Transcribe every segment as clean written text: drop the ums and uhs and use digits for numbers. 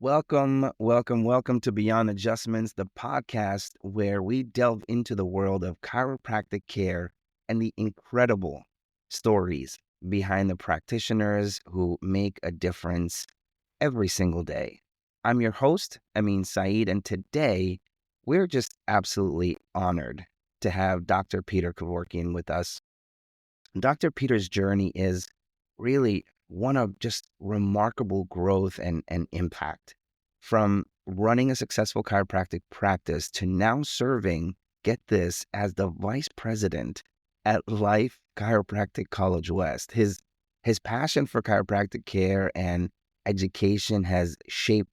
Welcome to Beyond Adjustments, the podcast where we delve into the world of chiropractic care and the incredible stories behind the practitioners who make a difference every single day. I'm your host, Amin Saeed, and today we're just absolutely honored to have Dr. Peter Kevorkian with us. Dr. Peter's journey is really one of just remarkable growth and impact. From running a successful chiropractic practice to now serving, get this, as the vice president at Life Chiropractic College West. His passion for chiropractic care and education has shaped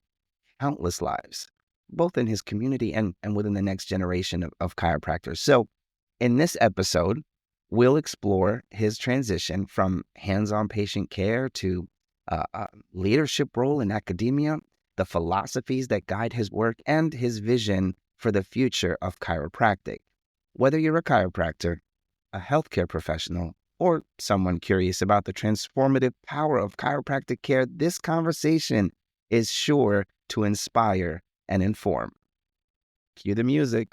countless lives, both in his community and within the next generation of chiropractors. So in this episode, we'll explore his transition from hands-on patient care to a leadership role in academia, the philosophies that guide his work, and his vision for the future of chiropractic. Whether you're a chiropractor, a healthcare professional, or someone curious about the transformative power of chiropractic care, this conversation is sure to inspire and inform. Cue the music.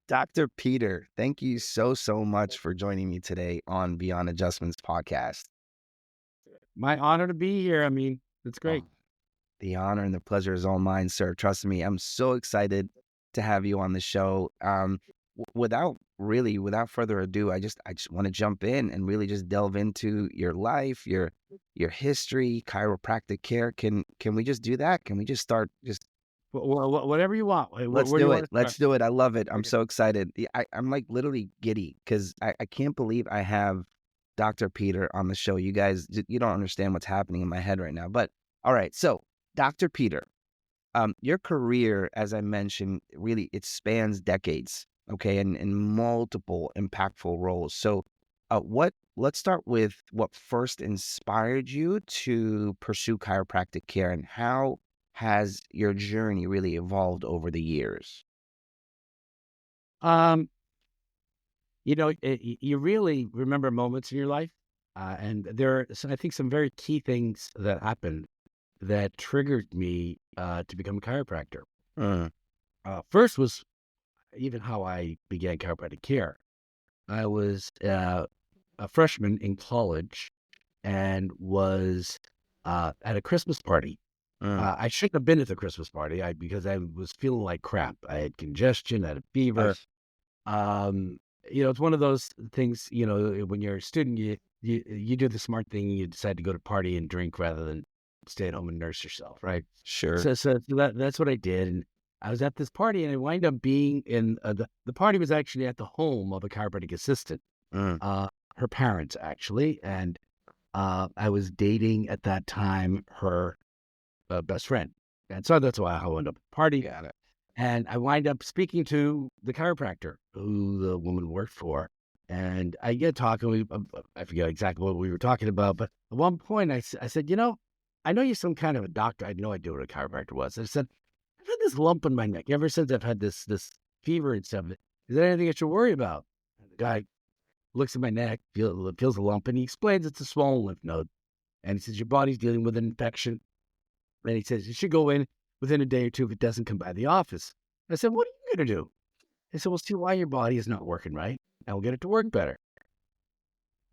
Dr. Peter, thank you so much for joining me today on Beyond Adjustments podcast. My honor to be here. I mean, it's great. Oh, the honor and the pleasure is all mine, sir. Trust me, I'm so excited to have you on the show. Without further ado, I just want to jump in and really just delve into your life, your history, chiropractic care. Can we just do that? Can we just start Whatever you want. Let's do it. Let's do it. I love it. I'm so excited. I'm like literally giddy because I can't believe I have Dr. Peter on the show. You guys, you don't understand what's happening in my head right now. But all right. So Dr. Peter, your career, as I mentioned, really, it spans decades. Okay. And in multiple impactful roles. So let's start with what first inspired you to pursue chiropractic care and how has your journey really evolved over the years? You really remember moments in your life, and there are, I think, some very key things that happened that triggered me to become a chiropractor. First was even how I began chiropractic care. I was a freshman in college and was at a Christmas party. I shouldn't have been at the Christmas party because I was feeling like crap. I had congestion, I had a fever. It's one of those things, when you're a student, you do the smart thing. You decide to go to party and drink rather than stay at home and nurse yourself, right? Sure. So that's what I did. And I was at this party and I wind up being in the party was actually at the home of a chiropractic assistant, her parents actually. And I was dating at that time her best friend. And so that's why I wound up at the party. Got it. And I wind up speaking to the chiropractor who the woman worked for. And I get talking, I forget exactly what we were talking about, but at one point I said, I know you're some kind of a doctor. I had no idea what a chiropractor was. I said, I've had this lump in my neck ever since I've had this fever and stuff. Is there anything I should worry about? And the guy looks at my neck, feels a lump, and he explains it's a swollen lymph node. And he says, your body's dealing with an infection. And he says, you should go in within a day or two if it doesn't come by the office. I said, what are you going to do? He said, well, see why your body is not working right, and we'll get it to work better.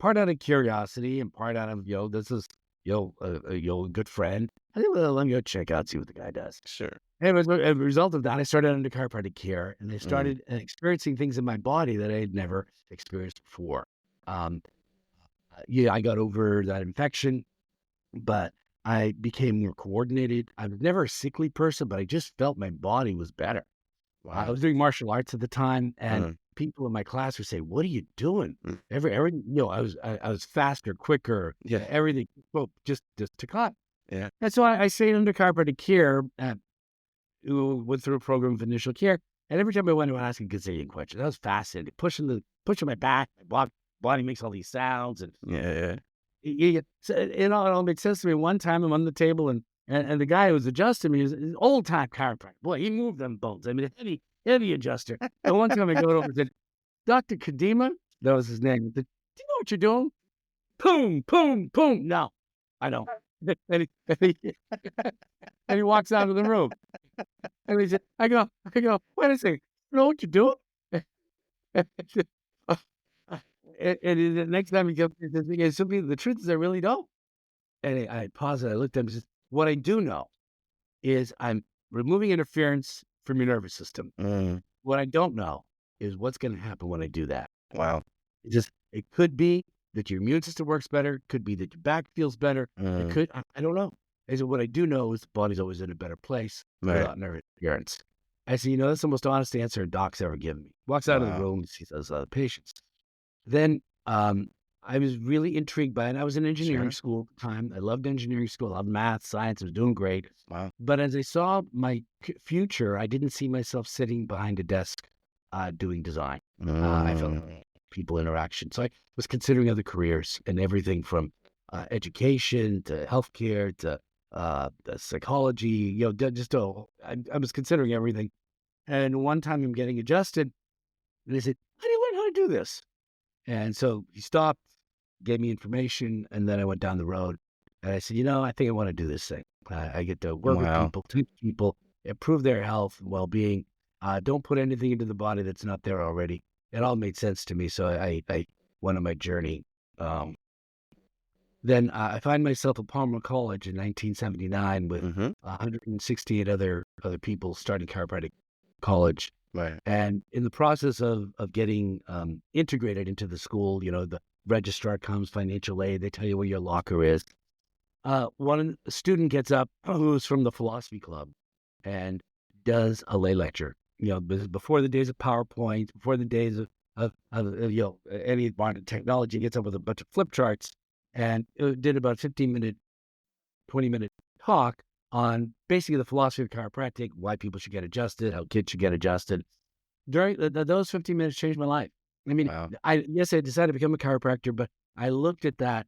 Part out of curiosity and part out of, this is, a good friend. I think, well, let me go check out, see what the guy does. Sure. And as a result of that, I started under chiropractic care, and I started experiencing things in my body that I had never experienced before. I got over that infection, but I became more coordinated. I was never a sickly person, but I just felt my body was better. Wow. I was doing martial arts at the time, and people in my class would say, "What are you doing?" Everything, I was faster, quicker. Yeah, everything. Well, just to cut. Yeah. And so I stayed under chiropractic care who went through a program of initial care. And every time I went, I would ask a gazillion questions. That was fascinating. Pushing my back, my body makes all these sounds. And Yeah. so it all made sense to me. One time I'm on the table and the guy who was adjusting me is an old time chiropractor. Boy, he moved them bones. I mean, a heavy adjuster. And one time I go over and said, Dr. Kadima, that was his name. I said, do you know what you're doing? Boom, boom, boom. No, I don't. And he walks out of the room. And he said, I go, wait a second. You know what you're doing? And the next time he comes, he says, simply, the truth is I really don't. And I paused and I looked at him and said, what I do know is I'm removing interference from your nervous system. What I don't know is what's going to happen when I do that. Wow. It could be that your immune system works better. Could be that your back feels better. It could, I don't know. I said, what I do know is the body's always in a better place without nerve interference. I said, that's the most honest answer a doc's ever given me. Walks out of the room and sees those other patients. Then I was really intrigued by it. I was in engineering school at the time. I loved engineering school. I loved math, science. I was doing great. Wow. But as I saw my future, I didn't see myself sitting behind a desk doing design. I felt people interaction. So I was considering other careers and everything from education to healthcare to psychology. I was considering everything. And one time I'm getting adjusted, and I said, how do you learn how to do this? And so he stopped, gave me information, and then I went down the road. And I said, I think I want to do this thing. I get to work with people, teach people, improve their health and well-being. Don't put anything into the body that's not there already. It all made sense to me. So I went on my journey. Then I find myself at Palmer College in 1979 with 168 other people starting chiropractic college. Right. And in the process of getting integrated into the school, the registrar comes, financial aid, they tell you where your locker is. One student gets up who's from the philosophy club and does a lay lecture. Before the days of PowerPoint, before the days of any modern technology, gets up with a bunch of flip charts and it did about a 15-minute, 20-minute talk on basically the philosophy of chiropractic, why people should get adjusted, how kids should get adjusted. During those 15 minutes changed my life. I mean, I decided to become a chiropractor, but I looked at that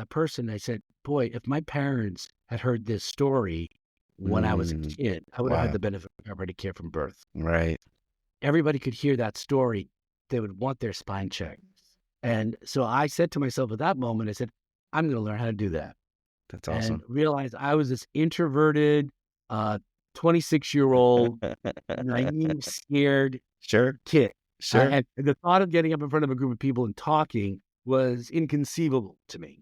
person. I said, boy, if my parents had heard this story when I was a kid, I would have had the benefit of chiropractic care from birth. Right. Everybody could hear that story. They would want their spine checked. And so I said to myself at that moment, I said, I'm going to learn how to do that. That's awesome. And realized I was this introverted, 26-year-old, naive, scared kid. Sure. And the thought of getting up in front of a group of people and talking was inconceivable to me.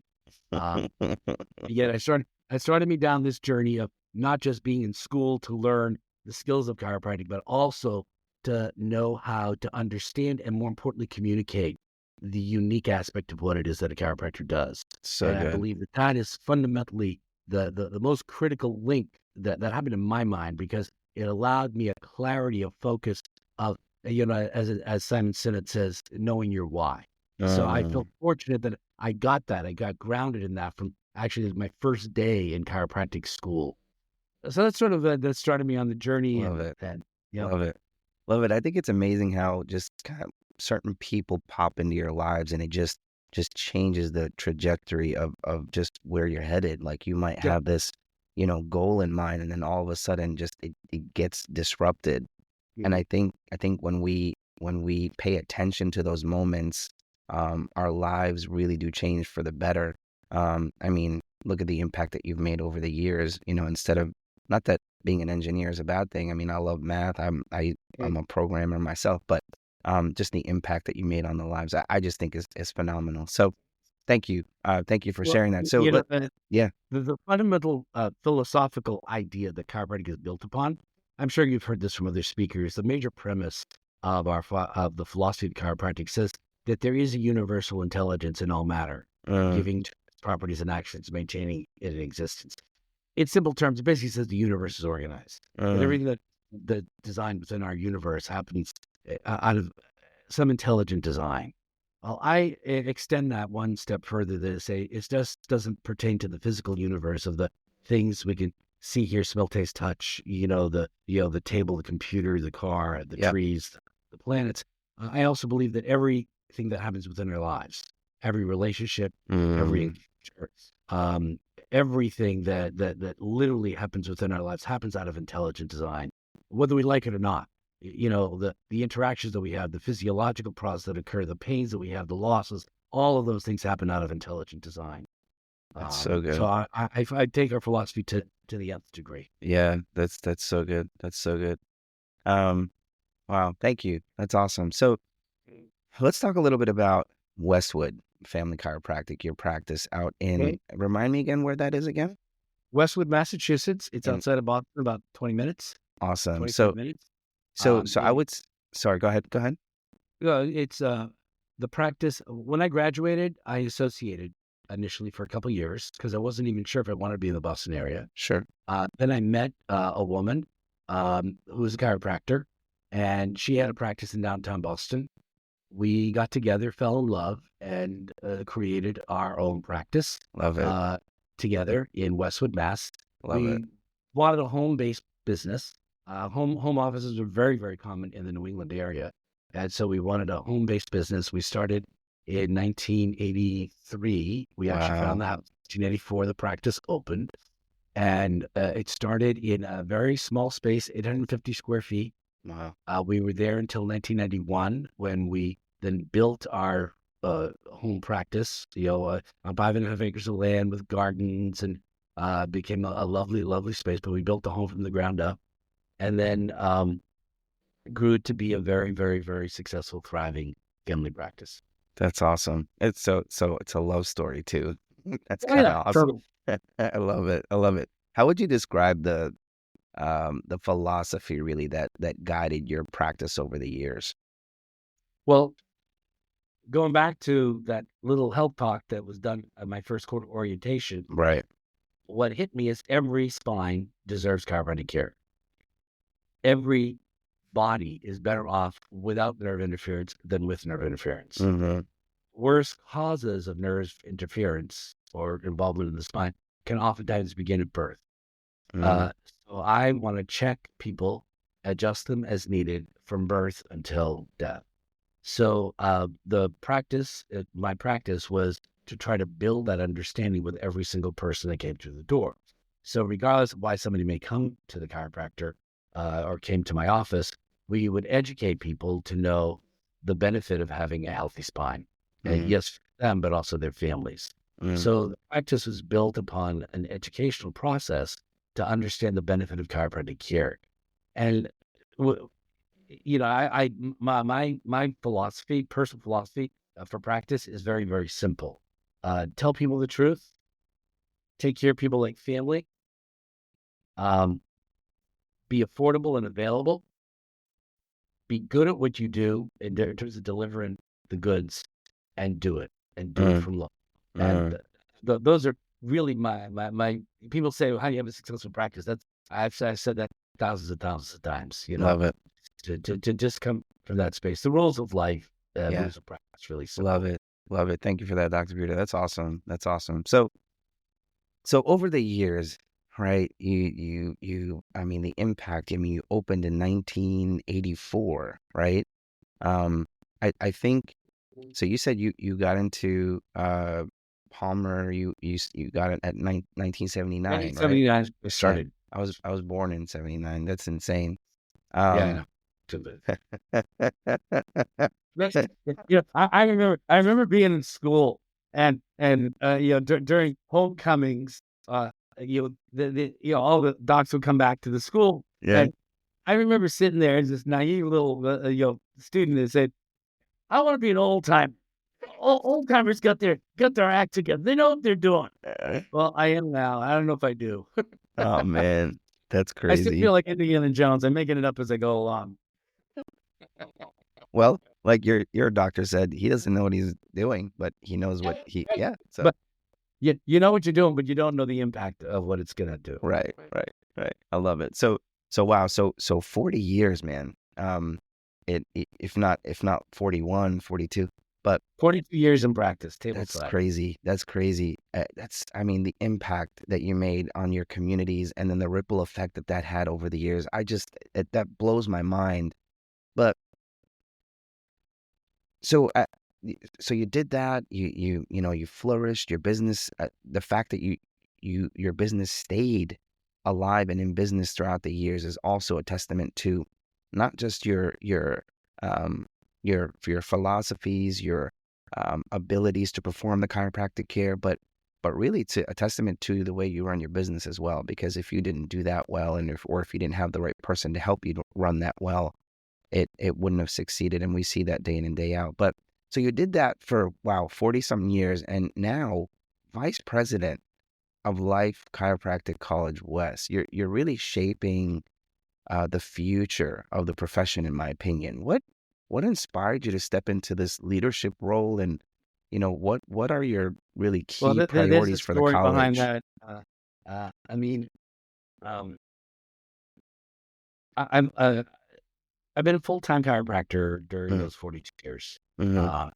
Yet it started me down this journey of not just being in school to learn the skills of chiropractic, but also to know how to understand and, more importantly, communicate the unique aspect of what it is that a chiropractor does. And I believe that is fundamentally the most critical link that happened in my mind, because it allowed me a clarity of focus of, as Simon Sinek says, knowing your why. So I felt fortunate that I got that. I got grounded in that from actually my first day in chiropractic school. So that's sort of that started me on the journey. Love it. Love it. Love it. I think it's amazing how just kind of certain people pop into your lives and it just changes the trajectory of just where you're headed. Like you might have this, goal in mind, and then all of a sudden just it gets disrupted. And I think when we pay attention to those moments, our lives really do change for the better. I mean, look at the impact that you've made over the years, instead of, not that being an engineer is a bad thing. I mean, I love math. I'm a programmer myself, but just the impact that you made on the lives, I just think is phenomenal. So thank you. Thank you for sharing that. So the fundamental philosophical idea that chiropractic is built upon, I'm sure you've heard this from other speakers. The major premise of the philosophy of chiropractic says that there is a universal intelligence in all matter, giving properties and actions, maintaining it in existence. In simple terms, it basically says the universe is organized. And everything that designed within our universe happens out of some intelligent design. Well, I extend that one step further to say it just doesn't pertain to the physical universe of the things we can see, hear, smell, taste, touch, the table, the computer, the car, the Yep. trees, the planets. I also believe that everything that happens within our lives, every relationship, every Mm, encounter, um, everything that literally happens within our lives happens out of intelligent design, whether we like it or not. The interactions that we have, the physiological processes that occur, the pains that we have, the losses, all of those things happen out of intelligent design. that's so So good. I take our philosophy to the nth degree. Yeah, that's so good. That's so good. Um, wow, thank you. That's awesome. So let's talk a little bit about Westwood Family Chiropractic, your practice out Okay. in, remind me again where that is again? Westwood, Massachusetts. It's In outside of Boston, about 20 minutes, awesome. 25 minutes. So I It, would, sorry, go ahead. Go ahead. it's the practice. When I graduated, I associated initially for a couple of years because I wasn't even sure if I wanted to be in the Boston area. Sure. Then I met a woman who was a chiropractor, and she had a practice in downtown Boston. We got together, fell in love, and created our own practice Love it. uh, together in Westwood, Mass. Love it. We wanted a home-based business. Home offices are very, very common in the New England area, and so we wanted a home-based business. We started in 1983. We actually Wow. found the house. 1984, the practice opened, and it started in a very small space, 850 square feet. Wow. We were there until 1991 when we then built our home practice, on 5.5 acres of land with gardens, and became a lovely, lovely space. But we built the home from the ground up, and then grew to be a very, very, very successful, thriving family practice. That's awesome. It's so it's a love story too. That's Oh kind yeah, of awesome. totally. I love it. I love it. How would you describe the philosophy really that guided your practice over the years? Well, going back to that little health talk that was done at my first quarter orientation, Right. what hit me is every spine deserves chiropractic care. Every body is better off without nerve interference than with nerve interference. Mm-hmm. Worst causes of nerve interference or involvement in the spine can oftentimes begin at birth. Mm, So I want to check people, adjust them as needed from birth until death. So my practice was to try to build that understanding with every single person that came through the door. So regardless of why somebody may come to the chiropractor or came to my office, we would educate people to know the benefit of having a healthy spine. And mm, yes, for them, but also their families. mm. So the practice was built upon an educational process to understand the benefit of chiropractic care. And my philosophy, personal philosophy for practice is very, very simple. Tell people the truth, take care of people like family, um, be affordable and available, be good at what you do in terms of delivering the goods, and do it Mm, from love. And mm. those are really my people say, well, how do you have a successful practice? I've said that thousands of times, Love it. to just come from that space. The rules of life, Yeah. rules of practice, really Love simple. it. Love it. Thank you for that, Dr. Buda. That's awesome. That's awesome. So over the years, right, I mean, the impact, I mean, you opened in 1984, right? Um, I think, so you said you got into Palmer, you got it at 1979, right? 1979 we Yeah, started. I was born in 79. That's insane. Yeah, I Um, know. That's, I remember being in school and during homecomings, all the docs would come back to the school, yeah. and I remember sitting there as this naive little student that said, "I want to be an old timer. Old timers got their act together. They know what they're doing." Well, I am now. I don't know if I do. Oh man, that's I still crazy. feel like Indiana Jones. I'm making it up as I go along. Well, like your doctor said, he doesn't know what he's doing, but he knows what yeah. So But you know what you're doing, but you don't know the impact of what it's gonna do. right, right, right. I love it. So wow. So 40 years, man. If not 41, 42. But 42 years in practice, that's tableside. crazy. That's crazy. I mean, the impact that you made on your communities and then the ripple effect that that had over the years. That blows my mind. But so, so you did that. You flourished your business. The fact that your business stayed alive and in business throughout the years is also a testament to not just um your philosophies, your abilities to perform the chiropractic care, but really to a testament to the way you run your business as well. Because if you didn't do that well, or if you didn't have the right person to help you to run that well, it wouldn't have succeeded. And we see that day in and day out. But so you did that for, wow, 40 something years. And now vice president of Life Chiropractic College West. You're really shaping the future of the profession, in my opinion. What inspired you to step into this leadership role? And, what are your really Well, key there's a priorities for the story behind college? that. I mean, um, I, I'm I've been a full-time chiropractor during Mm, those 42 years. mm-hmm, Uh,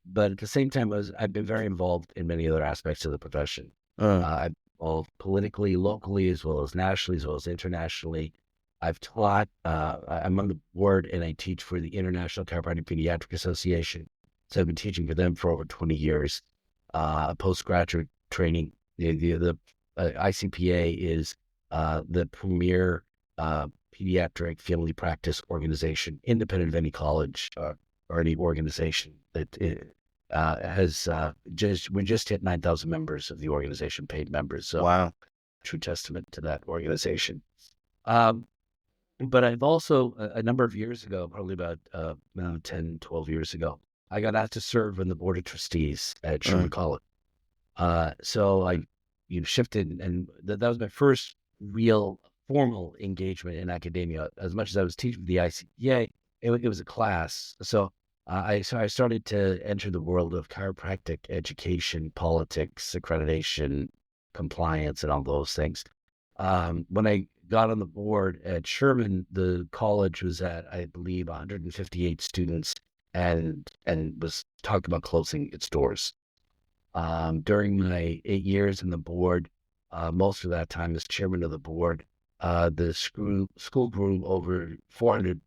but at the same time, I've been very involved in many other aspects of the profession. mm, I've involved politically, locally, as well as nationally, as well as internationally. I've taught. I'm on the board, and I teach for the International Chiropractic Pediatric Association. So I've been teaching for them for over 20 years. Postgraduate training. The ICPA is the premier pediatric family practice organization, independent of any college or any organization that has we just hit 9,000 members of the organization, paid members. So wow. true testament to that organization. Um, but I've also, a number of years ago, probably about 10, 12 years ago, I got asked to serve on the board of trustees at Mm, Sherman College. So I shifted, and that was my first real formal engagement in academia. As much as I was teaching the ICPA, it was a class. So I started to enter the world of chiropractic education, politics, accreditation, compliance, and all those things. When I got on the board at Sherman, the college was at, I believe, 158 students, and was talked about closing its doors. During my 8 years in the board, most of that time as chairman of the board, the school grew over 400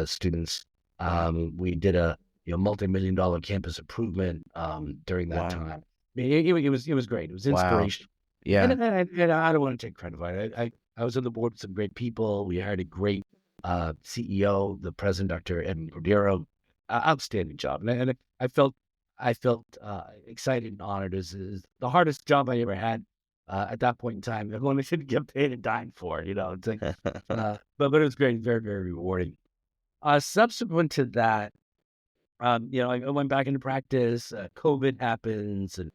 students. wow. We did a multi-million-dollar campus improvement during that Wow. time. It was great. It was Wow. inspiration, and, Yeah. and I don't want to take credit for it. I was on the board with some great people. We hired a great CEO, the president, Dr. Edmund Cordero. Outstanding job, and I felt excited and honored. Is the hardest job I ever had at that point in time. Everyone should get paid a dime for. It's like, but it was great, very very rewarding. Subsequent to that, I went back into practice. COVID happens, and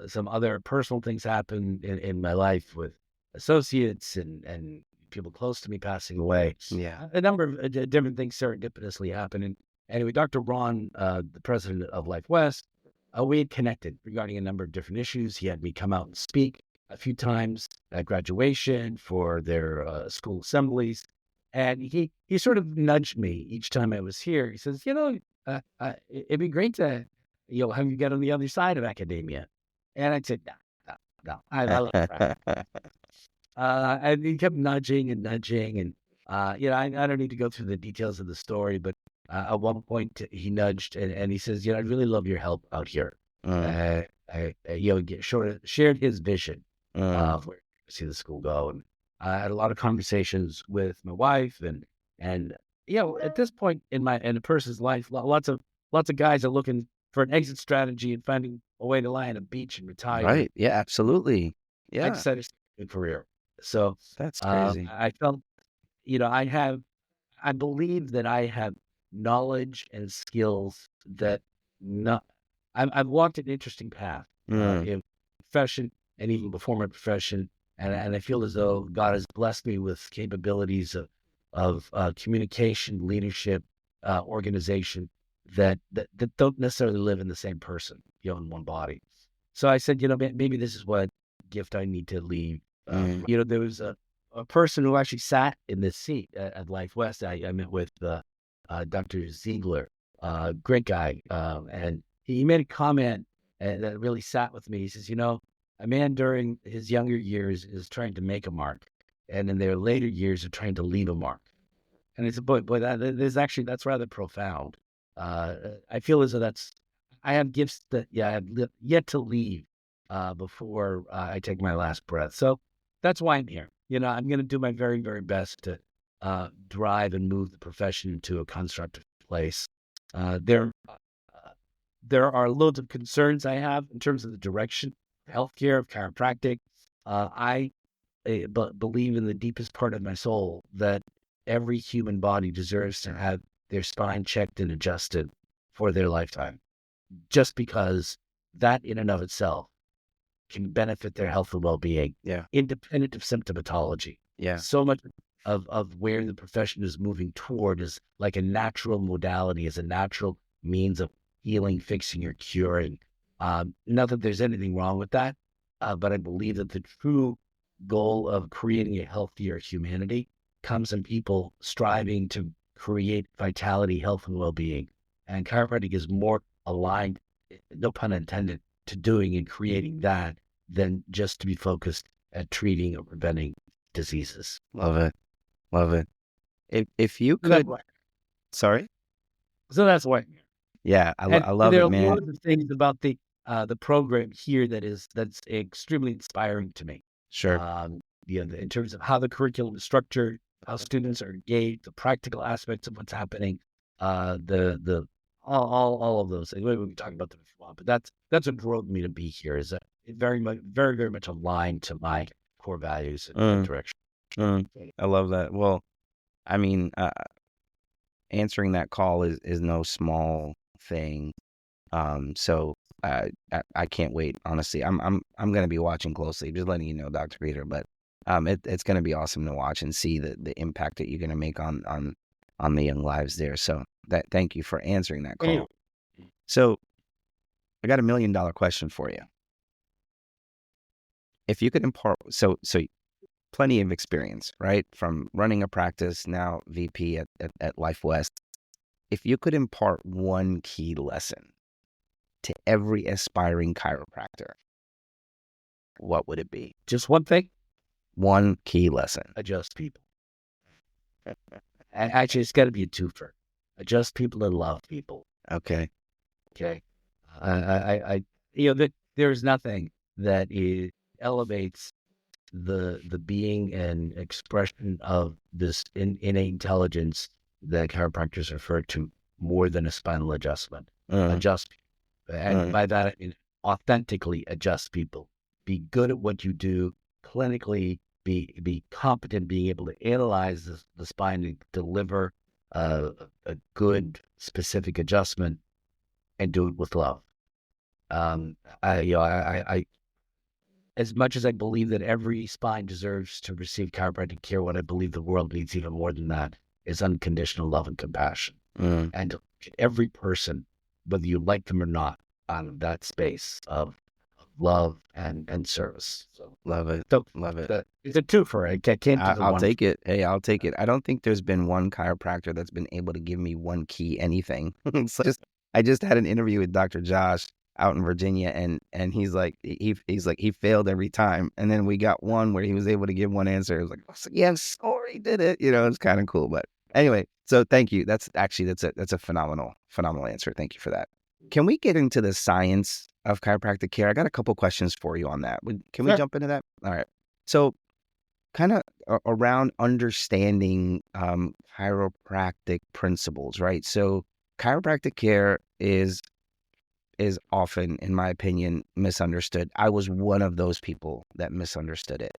some other personal things happen in my life with associates and people close to me passing away. Yeah. A number of different things serendipitously happened. And anyway, Dr. Ron, the president of Life West, we had connected regarding a number of different issues. He had me come out and speak a few times at graduation for their school assemblies. And he sort of nudged me each time I was here. He says, it'd be great to, have you get on the other side of academia. And I said, no, no, no, I love practice. And he kept nudging and nudging. And, I don't need to go through the details of the story, but at one point he nudged and he says, I'd really love your help out here. Mm, Shared his vision mm, of where to see the school go. And I had a lot of conversations with my wife and at this point in a person's life, lots of guys are looking for an exit strategy and finding a way to lie on a beach and retire. And right. Yeah, absolutely. I Yeah. decided to start a career. So That's crazy. I felt, I believe that I have knowledge and skills that not. I've walked an interesting path Mm, in profession and even before my profession, and I feel as though God has blessed me with capabilities of communication, leadership, organization that don't necessarily live in the same person, in one body. So I said, maybe this is what gift I need to leave. mm, There was a person who actually sat in this seat at Life West. I met with Dr. Ziegler, great guy. And he made a comment that really sat with me. He says, a man during his younger years is trying to make a mark, and in their later years are trying to leave a mark. And it's boy, that's rather profound. I feel as though I have gifts that I have yet to leave before I take my last breath. So that's why I'm here. I'm going to do my very, very best to drive and move the profession into a constructive place. There are loads of concerns I have in terms of the direction of healthcare, of chiropractic. I believe in the deepest part of my soul that every human body deserves to have their spine checked and adjusted for their lifetime, just because that in and of itself can benefit their health and well-being, independent of symptomatology. Yeah. So much of where the profession is moving toward is like a natural modality, is a natural means of healing, fixing, or curing. Not that there's anything wrong with that, but I believe that the true goal of creating a healthier humanity comes in people striving to create vitality, health, and well-being. And chiropractic is more aligned, no pun intended, to doing and creating that than just to be focused at treating or preventing diseases. Love it. Love it. If you So that's could, why. sorry? So that's why. Yeah, And I love there it, are man. loads of things about the program here that's extremely inspiring to me. Sure. In terms of how the curriculum is structured, how students are engaged, the practical aspects of what's happening, the all of those things. We can talk about them if you want, but that's what drove me to be here. Is that it very, very much aligned to my core values and direction. I love that. Well, I mean, answering that call is no small thing. So I can't wait. Honestly, I'm gonna be watching closely. Just letting you know, Dr. Peter. But it's gonna be awesome to watch and see the impact that you're gonna make on the young lives there. So thank you for answering that call. So I got $1 million question for you. If you could impart, so plenty of experience, right? From running a practice, now VP at Life West. If you could impart one key lesson to every aspiring chiropractor, what would it be? Just one thing: One key lesson. adjust people. Actually, it's got to be a twofer. Adjust people and love people. Okay. Okay. There's nothing that elevates the being and expression of this innate intelligence that chiropractors refer to more than a spinal adjustment. Adjust people. And by that, I mean authentically adjust people. Be good at what you do clinically, be competent, being able to analyze the spine and deliver a good specific adjustment and do it with love. I as much as I believe that every spine deserves to receive chiropractic care, what I believe the world needs even more than that is unconditional love and compassion. And to look at every person, whether you like them or not, on that space of love and service. So Love it. So Love it. it's a twofer. I can't do the I'll one. take it. Hey, I'll take it. I don't think there's been one chiropractor that's been able to give me one key anything. I just had an interview with Dr. Josh out in Virginia, and he's like he failed every time, and then we got one where he was able to give one answer. It was like, oh, yeah, sorry, did it. It's kind of cool. But anyway, so thank you. That's a phenomenal answer. Thank you for that. Can we get into the science of chiropractic care? I got a couple questions for you on that. Can we jump into that? All right. So kind of around understanding chiropractic principles, right? So chiropractic care is often, in my opinion, misunderstood. I was one of those people that misunderstood it.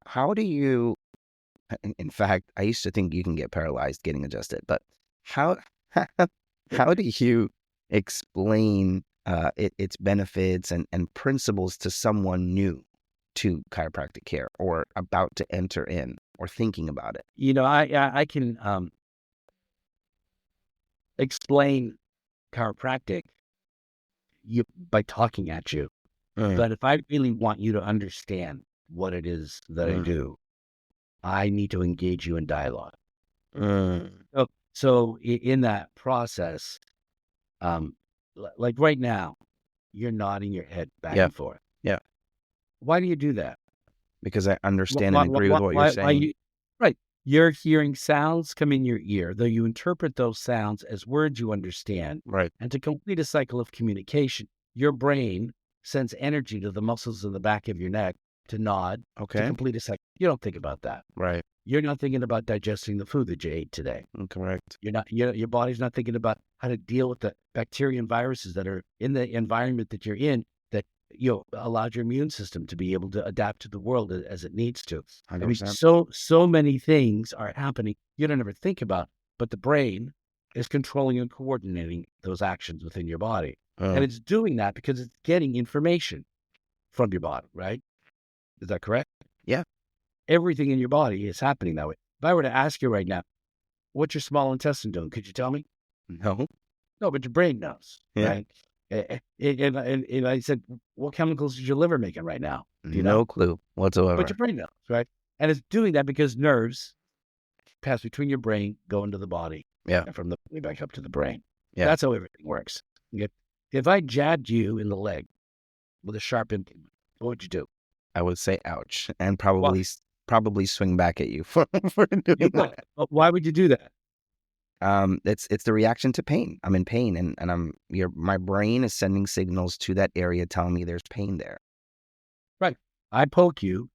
How do you, in fact, I used to think you can get paralyzed getting adjusted, but how do you explain its benefits and principles to someone new to chiropractic care or about to enter in or thinking about it? I can explain chiropractic by talking at you. But if I really want you to understand what it is that I do, I need to engage you in dialogue. So in that process, Like right now, you're nodding your head back Yeah. and forth. Yeah. Why do you do that? Because I understand and Why, agree with what you're why saying. you, right. You're hearing sounds come in your ear, though you interpret those sounds as words you understand. Right. And to complete a cycle of communication, your brain sends energy to the muscles in the back of your neck to nod to Okay. complete a cycle. You don't think about that. Right. You're not thinking about digesting the food that you ate today. Correct. You're not, your body's not thinking about how to deal with the bacteria and viruses that are in the environment that you're in that, allowed your immune system to be able to adapt to the world as it needs to. I mean, 100%. so many things are happening you don't ever think about, but the brain is controlling and coordinating those actions within your body. And it's doing that because it's getting information from your body, right? Is that correct? Yeah. Everything in your body is happening that way. If I were to ask you right now, what's your small intestine doing? Could you tell me? No. No, but your brain knows, Yeah. right? And I said, what chemicals is your liver making right now? Do you No know? clue But whatsoever. your brain knows, right? And it's doing that because nerves pass between your brain, go into the body, Yeah. and from the body back up to the brain. Yeah. That's how everything works. If I jabbed you in the leg with a sharp implement, what would you do? I would say ouch, and Why? probably swing back at you for doing You would. that. But why would you do that? It's the reaction to pain. I'm in pain, and my brain is sending signals to that area telling me there's pain there. Right. I poke you.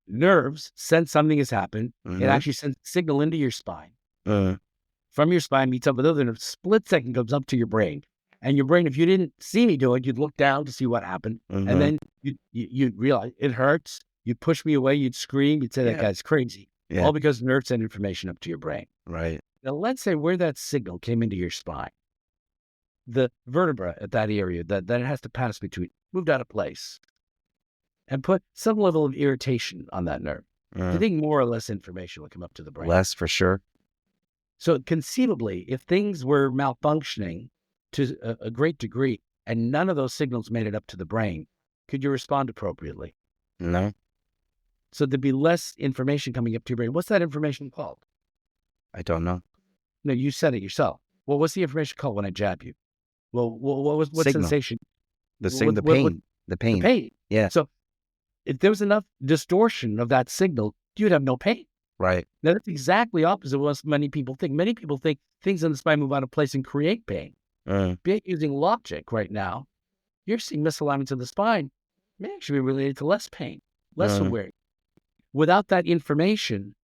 Nerves sense something has happened. It Mm-hmm. actually sends a signal into your spine. Uh, From your spine meets up with other nerves. Split second comes up to your brain. And your brain, if you didn't see me do it, you'd look down to see what happened. Mhm. And then you'd realize it hurts. You'd push me away. You'd scream. You'd say, that Yeah. guy's crazy. Yeah. All because nerves send information up to your brain. Right. Now, let's say where that signal came into your spine, the vertebra at that area that it has to pass between moved out of place and put some level of irritation on that nerve. Do you think more or less information will come up to the brain? Less for sure. So conceivably, if things were malfunctioning to a great degree and none of those signals made it up to the brain, could you respond appropriately? No. So there'd be less information coming up to your brain. What's that information called? I don't know. No, you said it yourself. Well, what's the information called when I jab you? Well, what Signal. sensation? The What- pain. what- The pain. The pain. Yeah. So if there was enough distortion of that signal, you'd have no pain. Right. Now, that's exactly opposite of what many people think. Many people think things in the spine move out of place and create pain. Using logic right now, you're seeing misalignments in the spine may actually be related to less pain, less awareness. Without that information,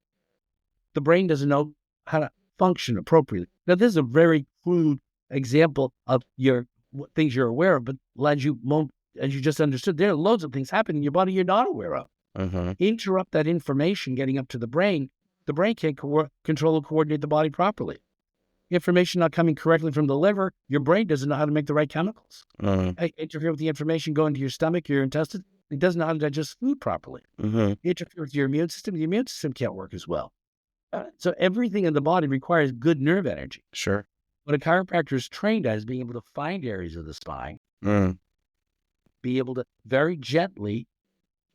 the brain doesn't know how to function appropriately. Now, this is a very crude example of things you're aware of, but as you just understood, there are loads of things happening in your body you're not aware of. Interrupt that information getting up to the brain can't control and coordinate the body properly. Information not coming correctly from the liver, your brain doesn't know how to make the right chemicals. Interfere with the information going to your stomach, your intestines, it doesn't know how to digest food properly. Interfere with your immune system, the immune system can't work as well. So everything in the body requires good nerve energy. Sure. What a chiropractor is trained at is being able to find areas of the spine, be able to very gently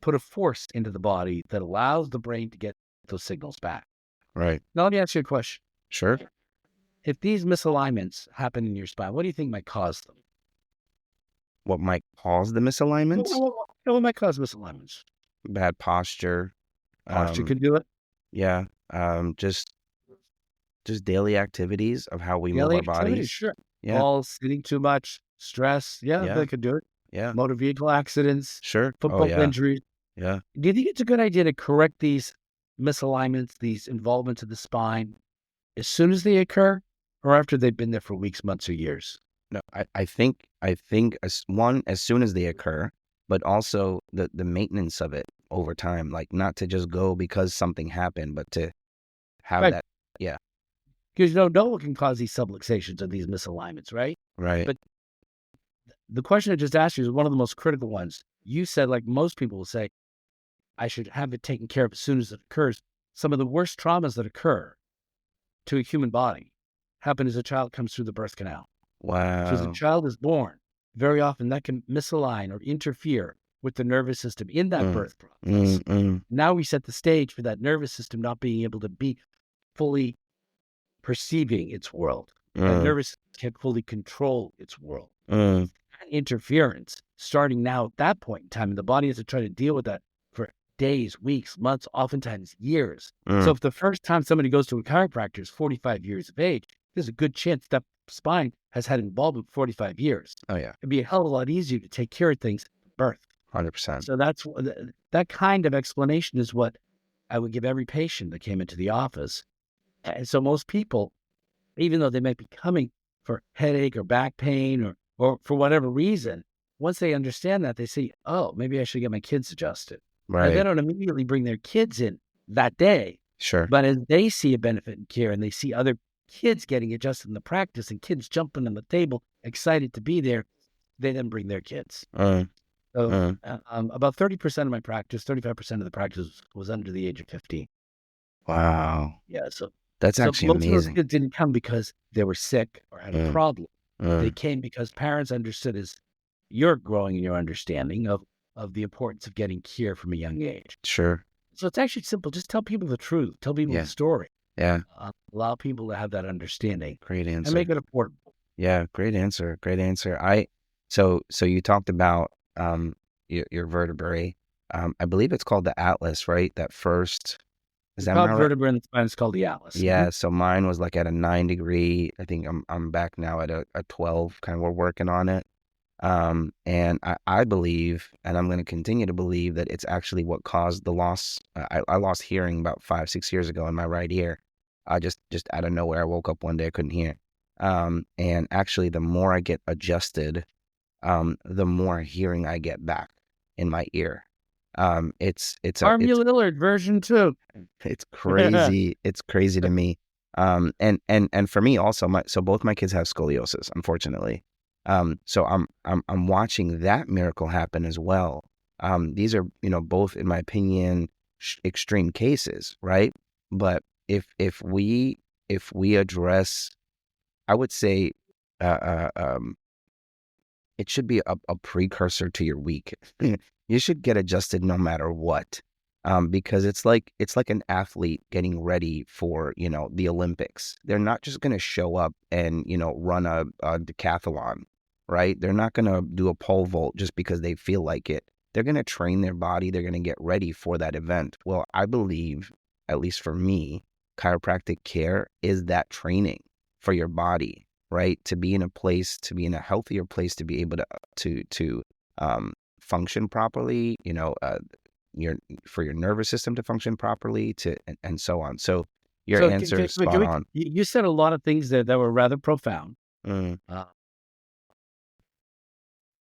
put a force into the body that allows the brain to get those signals back. Right. Now, let me ask you a question. Sure. If these misalignments happen in your spine, what do you think might cause them? What might cause the misalignments? What might cause misalignments? Bad posture. Posture could do it. Yeah. Just daily activities of how we move Daily our activities, bodies. sure. Yeah. Falls, sitting too much, stress. Yeah, Yeah. they could do it. Yeah. Motor vehicle accidents, Sure. football yeah. injuries. Yeah. Do you think it's a good idea to correct these misalignments, these involvements of the spine, as soon as they occur, or after they've been there for weeks, months, or years? No, I think as soon as they occur, but also the maintenance of it over time, like not to just go because something happened, but to have Right. that. Yeah. Because you don't know what can cause these subluxations or these misalignments, right? Right. But the question I just asked you is one of the most critical ones. You said, like most people will say, I should have it taken care of as soon as it occurs. Some of the worst traumas that occur to a human body happen as a child comes through the birth canal. Wow. So as a child is born, very often that can misalign or interfere with the nervous system in that birth process. Now we set the stage for that nervous system not being able to be fully perceiving its world. That Mm, nervous system can't fully control its world. mm, That interference starting now at that point in time, and the body has to try to deal with that for days, weeks, months, oftentimes years. So mm. if the first time somebody goes to a chiropractor is 45 years of age, there's a good chance that spine has had involvement for 45 years. Oh yeah, It'd be a hell of a lot easier to take care of things at birth. 100%. So that kind of explanation is what I would give every patient that came into the office. And so most people, even though they might be coming for headache or back pain or for whatever reason, once they understand that, they say, oh, maybe I should get my kids adjusted. Now, they Right. don't immediately bring their kids in that day, Sure. but as they see a benefit in care and they see other kids getting adjusted in the practice and kids jumping on the table, excited to be there, they then bring their kids. Mm, So mm. about 30% of my practice, 35% of the practice was under the age of 15. Wow. Yeah. So That's so actually most of those amazing. kids didn't come because they were sick or had a Mm, problem. They mm. came because parents understood as you're growing in your understanding of the importance of getting care from a young age. Sure. So it's actually simple. Just tell people the truth. Tell people the Yeah. story. Yeah. Allow people to have that understanding Great and make answer. it affordable. Yeah. Great answer. Great answer. So you talked about your vertebrae. I believe it's called the atlas, right? That first, is The that my top right? vertebra in the spine is called the atlas. Yeah. So mine was like at a 9 degree. I think I'm back now at a 12. Kind of we're working on it. And I believe, and I'm going to continue to believe that it's actually what caused the loss. I lost hearing about 5, 6 years ago in my right ear. I just out of nowhere, I woke up one day, I couldn't hear. And actually the more I get adjusted, the more hearing I get back in my ear. It's Army Lillard version 2. it's crazy. It's crazy to me. And for me also, so both my kids have scoliosis, unfortunately. So I'm watching that miracle happen as well. These are, both, in my opinion, extreme cases, right? But if we address, I would say, uh, uh, um, it should be a precursor to your week. You should get adjusted no matter what, because it's like an athlete getting ready for the Olympics. They're not just going to show up and run a decathlon, right? They're not going to do a pole vault just because they feel like it. They're going to train their body. They're going to get ready for that event. Well, I believe, at least for me, chiropractic care is that training for your body, right? To be in a place, to be in a healthier place, to be able to function properly, your for your nervous system to function properly, and so on. So your So answer is spot on. you said a lot of things that were rather profound. Mm, Uh,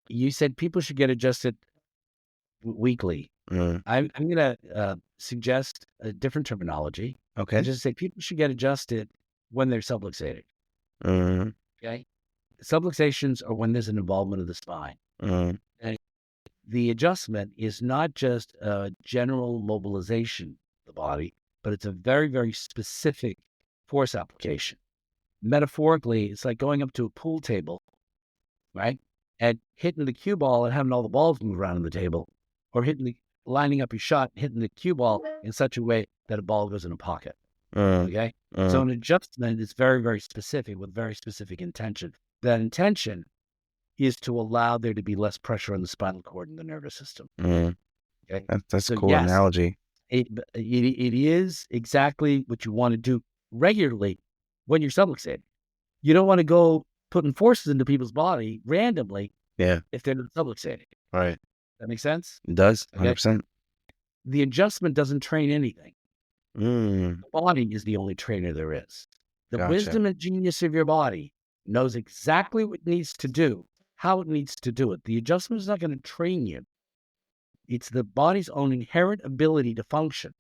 you said people should get adjusted weekly. mm, I'm going to suggest a different terminology and okay. just say people should get adjusted when they're subluxated. Mm, Okay. Subluxations are when there's an involvement of the spine. mm, And the adjustment is not just a general mobilization of the body, but it's a very, very specific force application. Metaphorically, it's like going up to a pool table, right? And hitting the cue ball and having all the balls move around on the table, or lining up your shot, hitting the cue ball in such a way that a ball goes in a pocket. mm, Okay. So mm, an adjustment is very, very specific with very specific intention. That intention is to allow there to be less pressure on the spinal cord and the nervous system. mm. Okay. That's a So cool yes, analogy. it is exactly what you want to do regularly when you're subluxated. You don't want to go putting forces into people's body randomly Yeah. if they're not subluxated. Right. That makes sense? It does. Okay. 100%. The adjustment doesn't train anything. Mm, The body is the only trainer there is. The gotcha. wisdom and genius of your body knows exactly what it needs to do, how it needs to do it. The adjustment is not going to train you. It's the body's own inherent ability to function.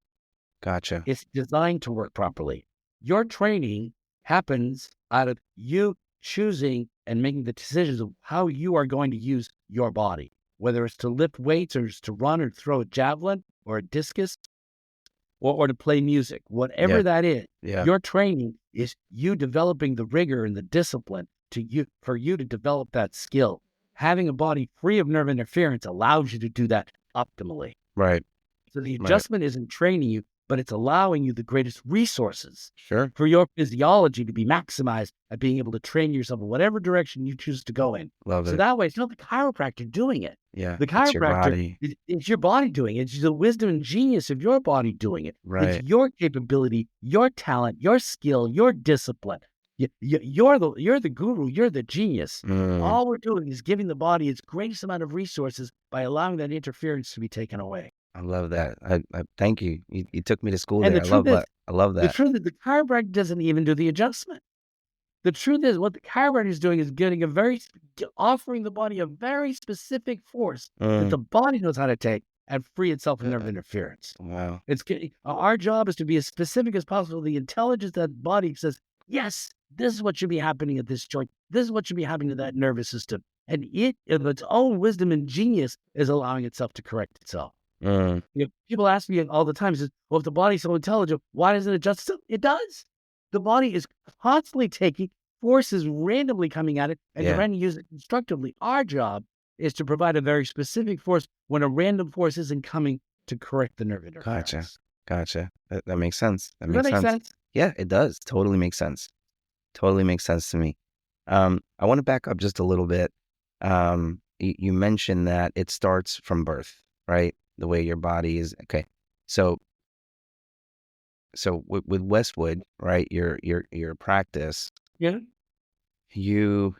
Gotcha. It's designed to work properly. Your training happens out of you choosing and making the decisions of how you are going to use your body, whether it's to lift weights or it's to run or throw a javelin or a discus or to play music, whatever Yeah. that is. Yeah. Your training is you developing the rigor and the discipline for you to develop that skill. Having a body free of nerve interference allows you to do that optimally. Right. So the Right. adjustment isn't training you. but it's allowing you the greatest resources Sure. for your physiology to be maximized at being able to train yourself in whatever direction you choose to go in. Love So it. that way, it's not the chiropractor doing it. Yeah. The It's your chiropractor, body. it's your body doing it. It's the wisdom and genius of your body doing it. It's Right. your capability, your talent, your skill, your discipline. You're the guru. You're the genius. Mm, All we're doing is giving the body its greatest amount of resources by allowing that interference to be taken away. I love that. I thank you. You took me to school And there. the truth is, I love the that. truth is, the chiropractor doesn't even do the adjustment. The truth is, what the chiropractor is doing is offering the body a very specific force that the Mm, body knows how to take and free itself from nerve uh, interference. wow. Our job is to be as specific as possible. The intelligence of that body says, yes, this is what should be happening at this joint. This is what should be happening to that nervous system. And it, of its own wisdom and genius, is allowing itself to correct itself. Mm, People ask me all the time, well, if the body's so intelligent, why doesn't it adjust itself? It does. The body is constantly taking forces randomly coming at it and yeah. trying to use it constructively. Our job is to provide a very specific force when a random force isn't coming to correct the nerve interference. Gotcha. That makes sense. That Does that makes make sense. sense? Yeah, it does. Totally makes sense. Totally makes sense to me. I want to back up just a little bit. You mentioned that it starts from birth, right? The way your body is. Okay. So with Westwood, right? Your practice, Yeah. you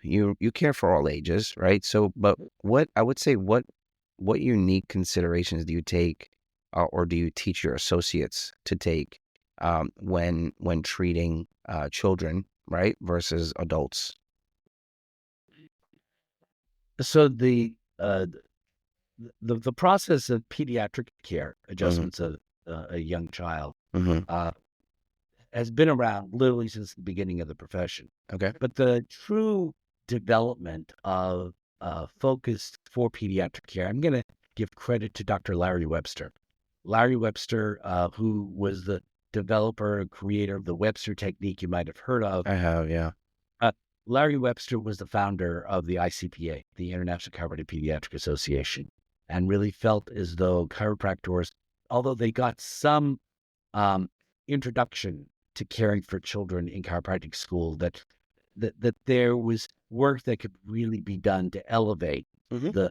care for all ages, right? So, but what I would say, what unique considerations do you take, or do you teach your associates to take, when treating children, right, versus adults? So the process of pediatric care, Mm-hmm. adjustments of a young child, Mm-hmm. uh, has been around literally since the beginning of the profession. Okay. But the true development of focus for pediatric care, I'm going to give credit to Dr. Larry Webster. Larry Webster, who was the developer and creator of the Webster technique you might have heard of. I have, yeah. Uh, Larry Webster was the founder of the ICPA, the International Chiropractic Pediatric Association, and really felt as though chiropractors, although they got some introduction to caring for children in chiropractic school, that there was work that could really be done to elevate Mm-hmm. the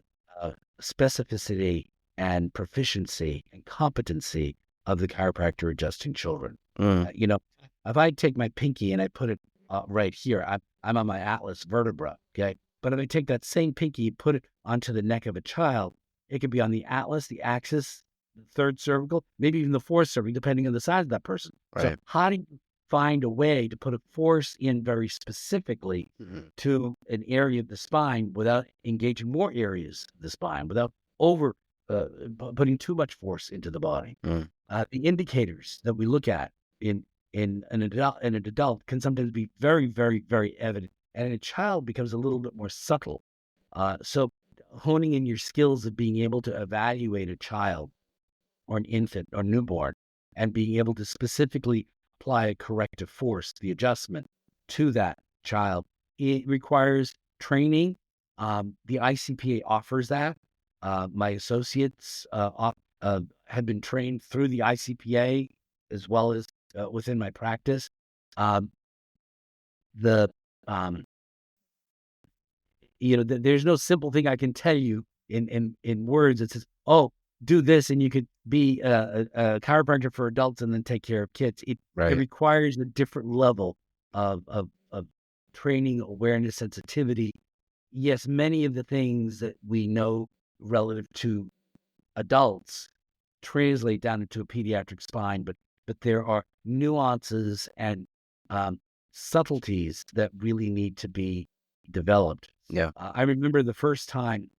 specificity and proficiency and competency of the chiropractor adjusting children. Mm, If I take my pinky and I put it right here, I'm on my atlas vertebra, okay? But if I take that same pinky, put it onto the neck of a child, it could be on the atlas, the axis, the third cervical, maybe even the fourth cervical, depending on the size of that person. So right. how do you find a way to put a force in very specifically Mm-hmm. to an area of the spine without engaging more areas of the spine, without putting too much force into the body? Mm, The indicators that we look at in an adult can sometimes be very, very, very evident, and in a child becomes a little bit more subtle. So honing in your skills of being able to evaluate a child or an infant or newborn and being able to specifically apply a corrective force, the adjustment to that child, it requires training. The ICPA offers that. My associates have been trained through the ICPA as well as within my practice. Um, the um, there's no simple thing I can tell you in words that says, "Oh, do this and you could be a chiropractor for adults and then take care of kids." It right. requires a different level of training, awareness, sensitivity. Yes, many of the things that we know relative to adults translate down into a pediatric spine, but there are nuances and subtleties that really need to be developed. Yeah. I remember the first time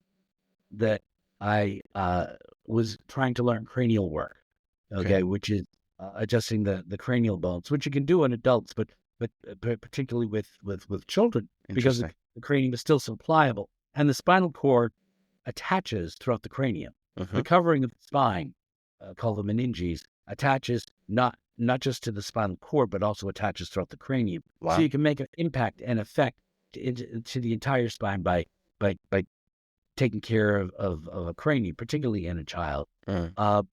that I was trying to learn cranial work, Okay. okay, which is adjusting the cranial bones, which you can do in adults, but particularly with children, because Interesting. the cranium is still so pliable, and the spinal cord attaches throughout the cranium. Mm-hmm. The covering of the spine, called the meninges, attaches not just to the spinal cord, but also attaches throughout the cranium. So Wow. you can make an impact and effect to the entire spine by taking care of a cranium, particularly in a child. Mm,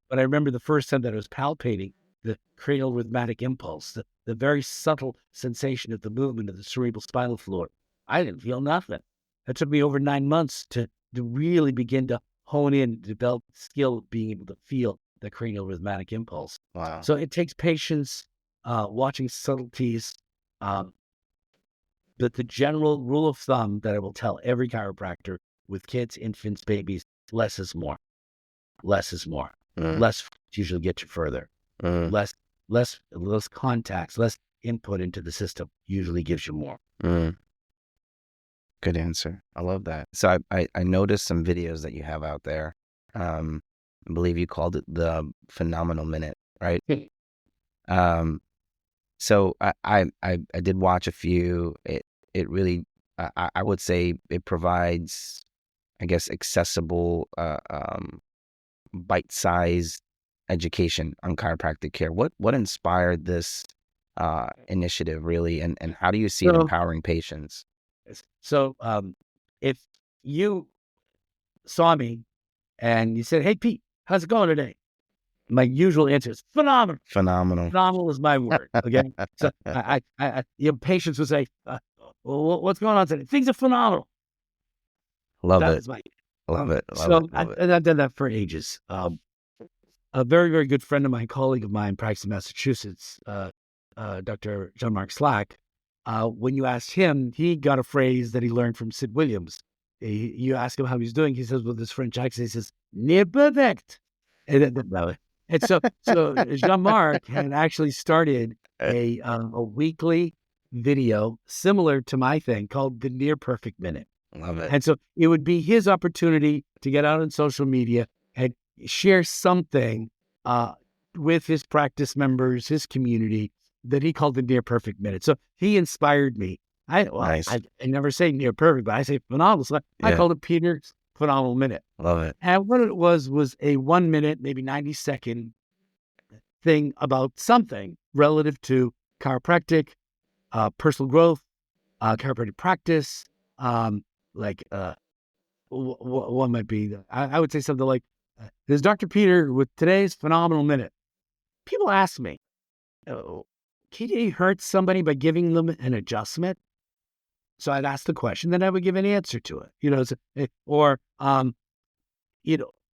But I remember the first time that I was palpating the cranial rhythmic impulse, the very subtle sensation of the movement of the cerebral spinal fluid. I didn't feel nothing. It took me over 9 months to really begin to hone in, develop the skill of being able to feel the cranial rhythmic impulse. Wow. So it takes patience, watching subtleties. But the general rule of thumb that I will tell every chiropractor with kids, infants, babies, less is more. Less is more. Less usually gets you further. Less contacts, less input into the system usually gives you more. Good answer. I love that. So I noticed some videos that you have out there. I believe you called it the Phenomenal Minute, right? So I did watch a few. It really, I would say it provides, I guess, accessible, bite-sized education on chiropractic care. What inspired this initiative really, and how do you see it empowering patients? So if you saw me and you said, "Hey Pete, how's it going today?" My usual answer is phenomenal. Phenomenal. Phenomenal is my word. Okay. So your patients would say, well, "What's going on today?" Things are phenomenal. Love That it. is my. Love it. And I've done that for ages. A very, very good friend of mine, colleague of mine, practicing in Massachusetts, Dr. Jean-Marc Slack. When you asked him, he got a phrase that he learned from Sid Williams. You ask him how he's doing. He says with his French accent, he says, "Near perfect." And so Jean-Marc had actually started a weekly video similar to my thing called the Near Perfect Minute. Love it. And so it would be his opportunity to get out on social media and share something with his practice members, his community, that he called the Near Perfect Minute. So he inspired me. Nice. I never say near perfect, but I say phenomenal. So I called it Peter's Phenomenal Minute. Love it. And what it was a 1 minute, maybe 90-second thing about something relative to chiropractic, personal growth, chiropractic practice. What might be, I would say something like, "This is Dr. Peter with today's Phenomenal Minute." People ask me, can you hurt somebody by giving them an adjustment? So I'd ask the question, then I would give an answer to it.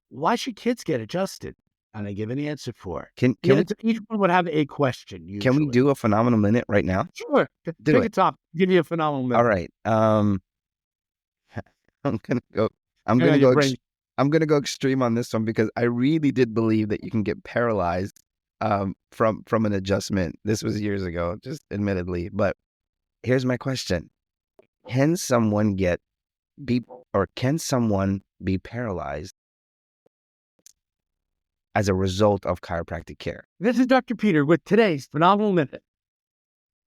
Why should kids get adjusted? And I give an answer for it. Each one would have a question. Usually. Can we do a Phenomenal Minute right now? Sure. Pick a top. Give you a Phenomenal Minute. All right. I'm gonna go extreme on this one because I really did believe that you can get paralyzed from an adjustment. This was years ago, just admittedly. But here's my question: Can someone be paralyzed as a result of chiropractic care? This is Dr. Peter with today's Phenomenal Minute.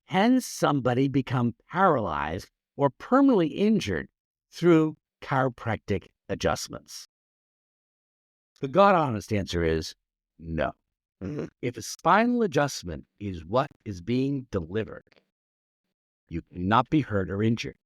Can somebody become paralyzed or permanently injured through chiropractic adjustments? The God-honest answer is no. If a spinal adjustment is what is being delivered, you cannot be hurt or injured.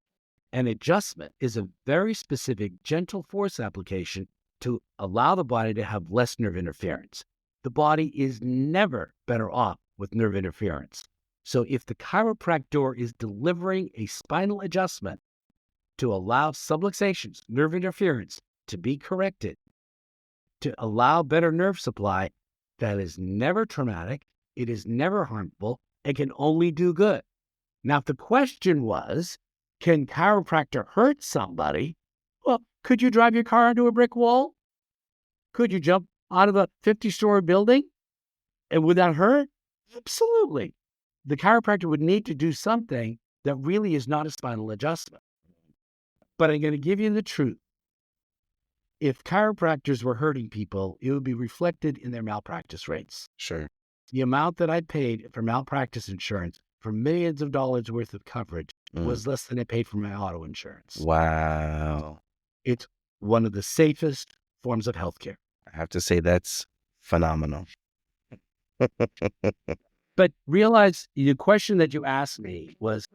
An adjustment is a very specific, gentle force application to allow the body to have less nerve interference. The body is never better off with nerve interference. So if the chiropractor is delivering a spinal adjustment to allow subluxations, nerve interference, to be corrected, to allow better nerve supply, that is never traumatic, it is never harmful, it can only do good. Now, if the question was, can chiropractor hurt somebody? Well, could you drive your car into a brick wall? Could you jump out of a 50-story building? And would that hurt? Absolutely. The chiropractor would need to do something that really is not a spinal adjustment. But I'm going to give you the truth. If chiropractors were hurting people, it would be reflected in their malpractice rates. Sure. The amount that I paid for malpractice insurance for millions of dollars worth of coverage was less than I paid for my auto insurance. Wow. It's one of the safest forms of healthcare. I have to say that's phenomenal. But realize the question that you asked me was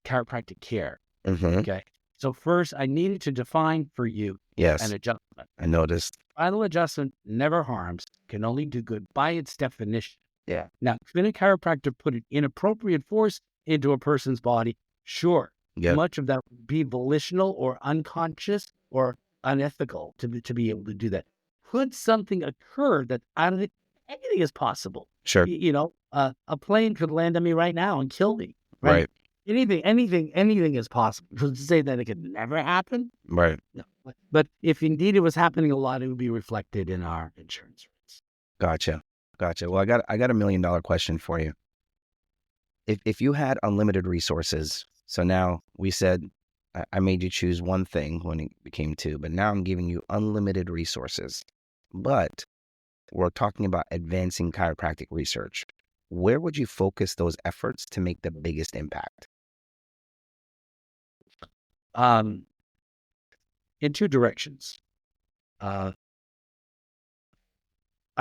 chiropractic care. Okay. So first, I needed to define for you an adjustment. I noticed. Spinal adjustment never harms, can only do good by its definition. Yeah. Now, can a chiropractor put an inappropriate force into a person's body? Sure. Yep. Much of that would be volitional or unconscious or unethical to be able to do that. Could something occur that out of it, anything is possible? Sure. A plane could land on me right now and kill me, right? Right. Anything is possible. To say that it could never happen? Right. No. But if indeed it was happening a lot, it would be reflected in our insurance rates. Gotcha. Well, I got $1 million question for you. If you had unlimited resources, so now we said I made you choose one thing when it became two, but now I'm giving you unlimited resources. But we're talking about advancing chiropractic research. Where would you focus those efforts to make the biggest impact? In two directions. I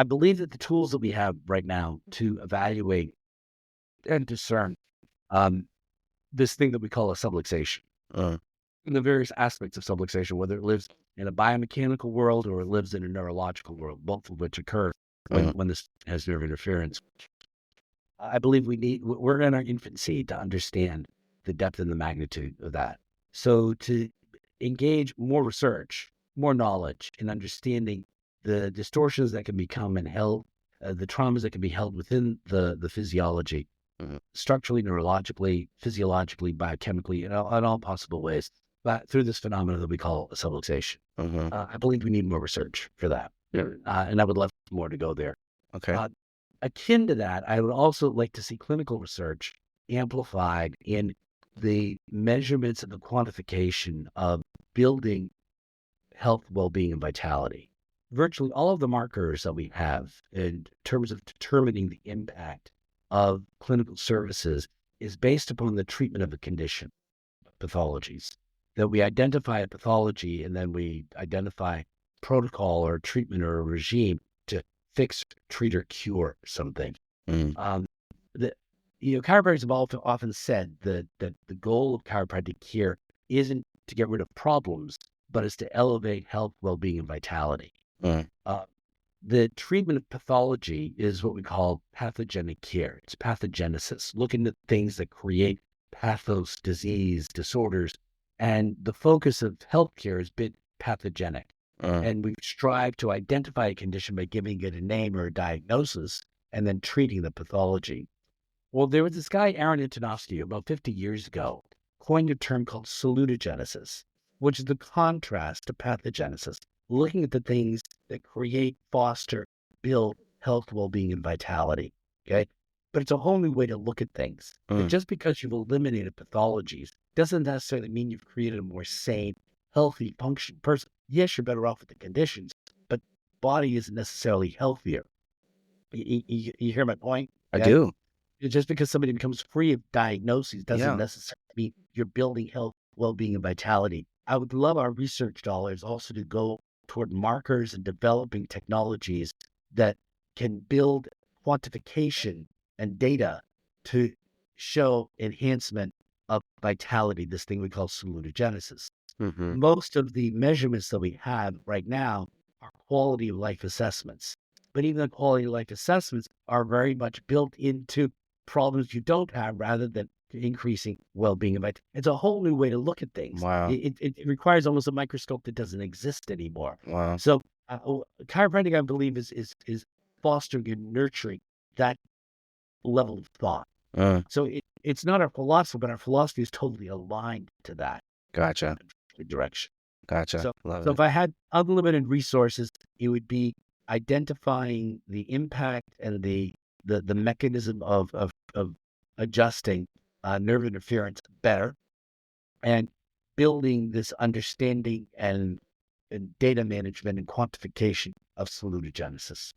believe that the tools that we have right now to evaluate and discern this thing that we call a subluxation, Uh, and the various aspects of subluxation, whether it lives in a biomechanical world or it lives in a neurological world, both of which occur when this has nerve interference. I believe we're in our infancy to understand the depth and the magnitude of that. So to engage more research, more knowledge in understanding the distortions that can become and held, the traumas that can be held within the physiology, structurally, neurologically, physiologically, biochemically, in all possible ways, but through this phenomenon that we call a subluxation. I believe we need more research for that. And I would love more to go there. okay. Akin to that, I would also like to see clinical research amplified in the measurements and the quantification of building health, well-being, and vitality. Virtually all of the markers that we have in terms of determining the impact of clinical services is based upon the treatment of a condition, pathologies. That we identify a pathology and then we identify protocol or treatment or a regime to fix, treat, or cure something. Chiropractors have often said that the goal of chiropractic care isn't to get rid of problems, but is to elevate health, well-being, and vitality. The treatment of pathology is what we call pathogenic care. It's pathogenesis, looking at things that create pathos, disease, disorders. And the focus of healthcare has been pathogenic. And we've strived to identify a condition by giving it a name or a diagnosis and then treating the pathology. Well, there was this guy, Aaron Antonovsky, about 50 years ago, coined a term called salutogenesis, which is the contrast to pathogenesis, looking at the things that create, foster, build health, well-being, and vitality. Okay. But it's a whole new way to look at things. And just because you've eliminated pathologies doesn't necessarily mean you've created a more sane, healthy, functioning person. Yes, you're better off with the conditions, but body isn't necessarily healthier. You hear my point? I do. Just because somebody becomes free of diagnoses doesn't Yeah. necessarily mean you're building health, well-being, and vitality. I would love our research dollars also to go toward markers and developing technologies that can build quantification and data to show enhancement of vitality, this thing we call salutogenesis. Most of the measurements that we have right now are quality of life assessments. But even the quality of life assessments are very much built into problems you don't have rather than increasing well-being. It's a whole new way to look at things. Wow. It requires almost a microscope that doesn't exist anymore. Wow. So chiropractic, I believe, is fostering and nurturing that level of thought. So it's not our philosophy, but our philosophy is totally aligned to that Gotcha. direction. Gotcha. So if I had unlimited resources, it would be identifying the impact and the mechanism of adjusting nerve interference better and building this understanding and data management and quantification of salutogenesis.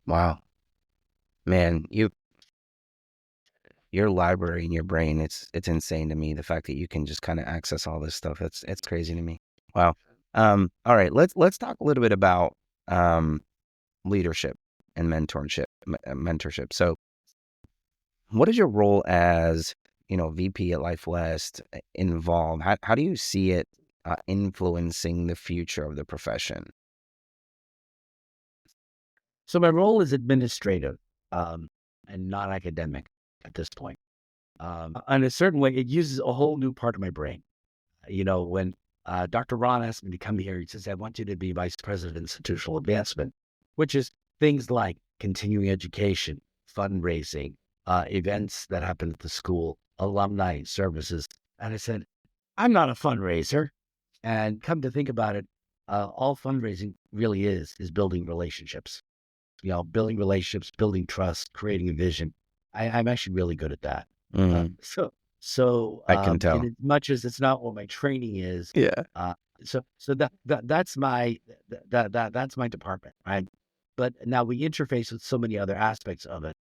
Wow. Man, your library in your brain, it's insane to me. The fact that you can just kind of access all this stuff, it's crazy to me. Wow. All right, let's talk a little bit about leadership and mentorship. So what is your role as, VP at Life West involved? How do you see it influencing the future of the profession? So my role is administrative. and non-academic at this point. In a certain way, it uses a whole new part of my brain. When Dr. Ron asked me to come here, he says, I want you to be vice president of institutional advancement, which is things like continuing education, fundraising, events that happen at the school, alumni services. And I said, I'm not a fundraiser. And come to think about it, all fundraising really is building relationships, building relationships, building trust, creating a vision. I'm actually really good at that. Uh, Mm, so, so I can in tell. as much as it's not what my training is, Yeah. uh, that's my department, right? But now we interface with so many other aspects of it.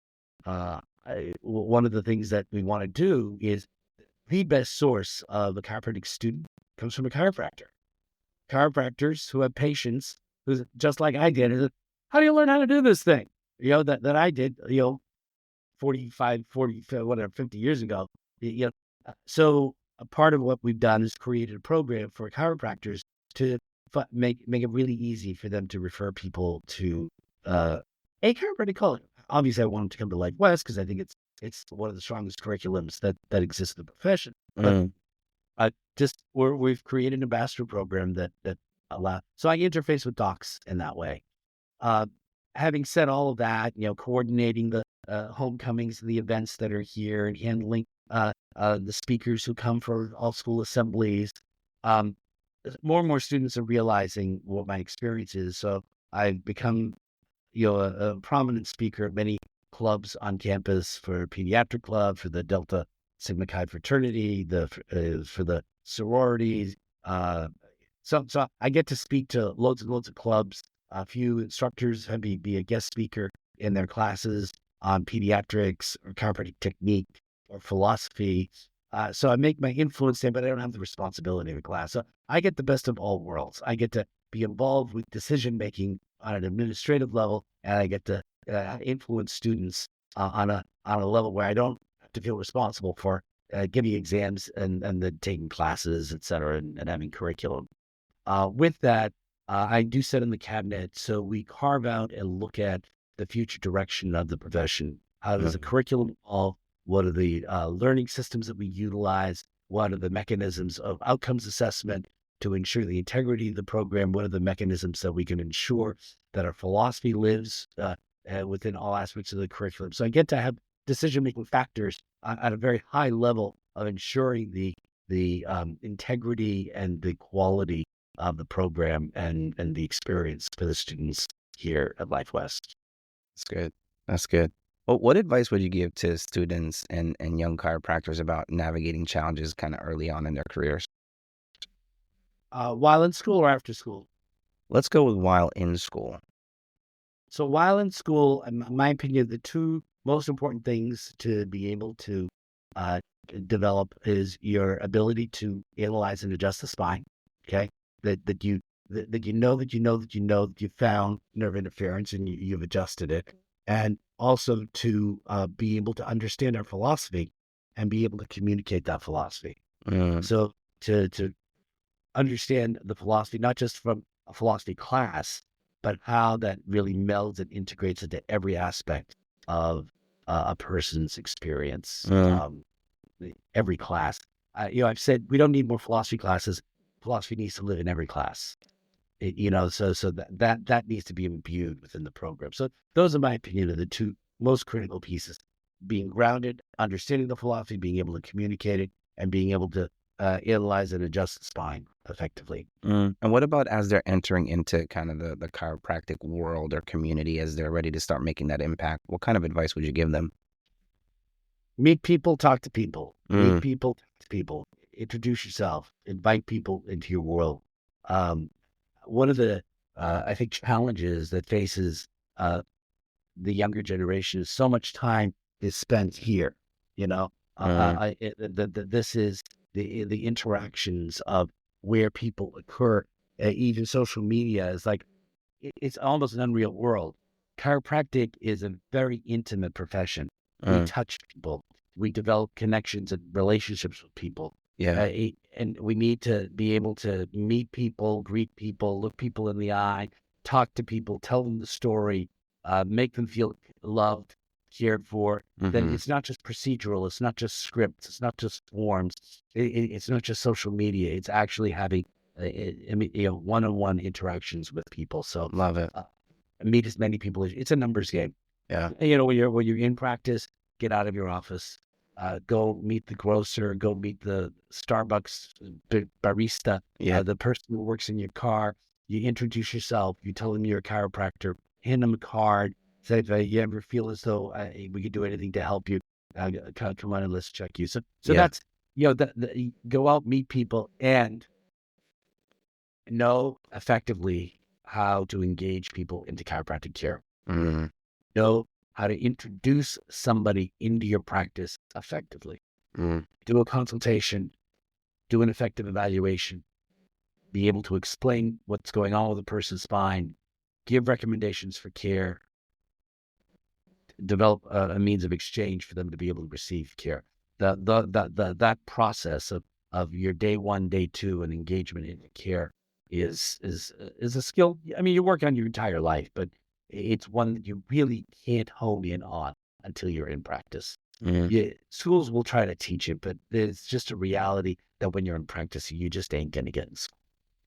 One of the things that we want to do is the best source of a chiropractic student comes from a chiropractor. Chiropractors who have patients who's just like I did. How do you learn how to do this thing? That I did, 45, 40, whatever, 50 years ago. So a part of what we've done is created a program for chiropractors to make it really easy for them to refer people to a chiropractic clinic. Obviously, I want them to come to Life West because I think it's one of the strongest curriculums that exists in the profession. But Mm, we've created an ambassador program that allow. So I interface with docs in that way. Uh, Having said all of that, coordinating the homecomings and the events that are here and handling the speakers who come for all school assemblies. Um, More and more students are realizing what my experience is. So I've become, a prominent speaker at many clubs on campus for pediatric club, for the Delta Sigma Chi fraternity, for the sororities. Uh, so I get to speak to loads and loads of clubs. A few instructors have me be a guest speaker in their classes on pediatrics or chiropractic technique or philosophy. So I make my influence there, but I don't have the responsibility of a class. So I get the best of all worlds. I get to be involved with decision making on an administrative level, and I get to influence students on a level where I don't have to feel responsible for giving exams and then taking classes, et cetera, and having curriculum. With that, I do sit in the cabinet, so we carve out and look at the future direction of the profession. How does the mm, curriculum evolve? What are the learning systems that we utilize? What are the mechanisms of outcomes assessment to ensure the integrity of the program? What are the mechanisms that we can ensure that our philosophy lives within all aspects of the curriculum? So I get to have decision-making factors at a very high level of ensuring the integrity and the quality of the program and the experience for the students here at Life West. that's good. That's good. Well, what advice would you give to students and young chiropractors about navigating challenges kind of early on in their careers? While in school or after school? Let's go with while in school. So while in school, in my opinion, the two most important things to be able to uh, develop is your ability to analyze and adjust the spine. Okay, that you that you know that you know that you know that you found nerve interference and you've adjusted it, and also to be able to understand our philosophy and be able to communicate that philosophy. Mm, So to understand the philosophy, not just from a philosophy class, but how that really melds and integrates into every aspect of a person's experience. mm, Every class. I've said we don't need more philosophy classes. Philosophy needs to live in every class. So that needs to be imbued within the program. So those, in my opinion, are the two most critical pieces: being grounded, understanding the philosophy, being able to communicate it, and being able to analyze and adjust the spine effectively. mm. And what about as they're entering into kind of the chiropractic world or community as they're ready to start making that impact? What kind of advice would you give them? Meet people, talk to people. Meet Mm, people, talk to people. Introduce yourself. Invite people into your world. Um, One of the I think challenges that faces uh, the younger generation is so much time is spent here. You know, mm, this is the interactions of where people occur. Even social media is like it's almost an unreal world. Chiropractic is a very intimate profession. We mm. touch people. We develop connections and relationships with people. Yeah. And we need to be able to meet people, greet people, look people in the eye, talk to people, tell them the story, make them feel loved. cared for, then Mm-hmm. it's not just procedural, it's not just scripts, it's not just forms, it's not just social media. It's actually having, one-on-one interactions with people. So Love it. meet as many people it's a numbers game. Yeah. When you're in practice, get out of your office, go meet the grocer, go meet the Starbucks barista, Yeah. the person who works in your car. You introduce yourself. You tell them you're a chiropractor. Hand them a card. Say if you ever feel as though we could do anything to help you, come on and let's check you. So Yeah. that's go out, meet people, and know effectively how to engage people into chiropractic care. Mm-hmm. Know how to introduce somebody into your practice effectively. Mm-hmm. Do a consultation, do an effective evaluation, be able to explain what's going on with a person's spine, give recommendations for care, develop a means of exchange for them to be able to receive care. That process of your day one, day two, and engagement in care is a skill. I mean, you work on your entire life, but it's one that you really can't hone in on until you're in practice. Mm-hmm. Yeah, schools will try to teach it, but it's just a reality that when you're in practice, you just ain't going to get in school.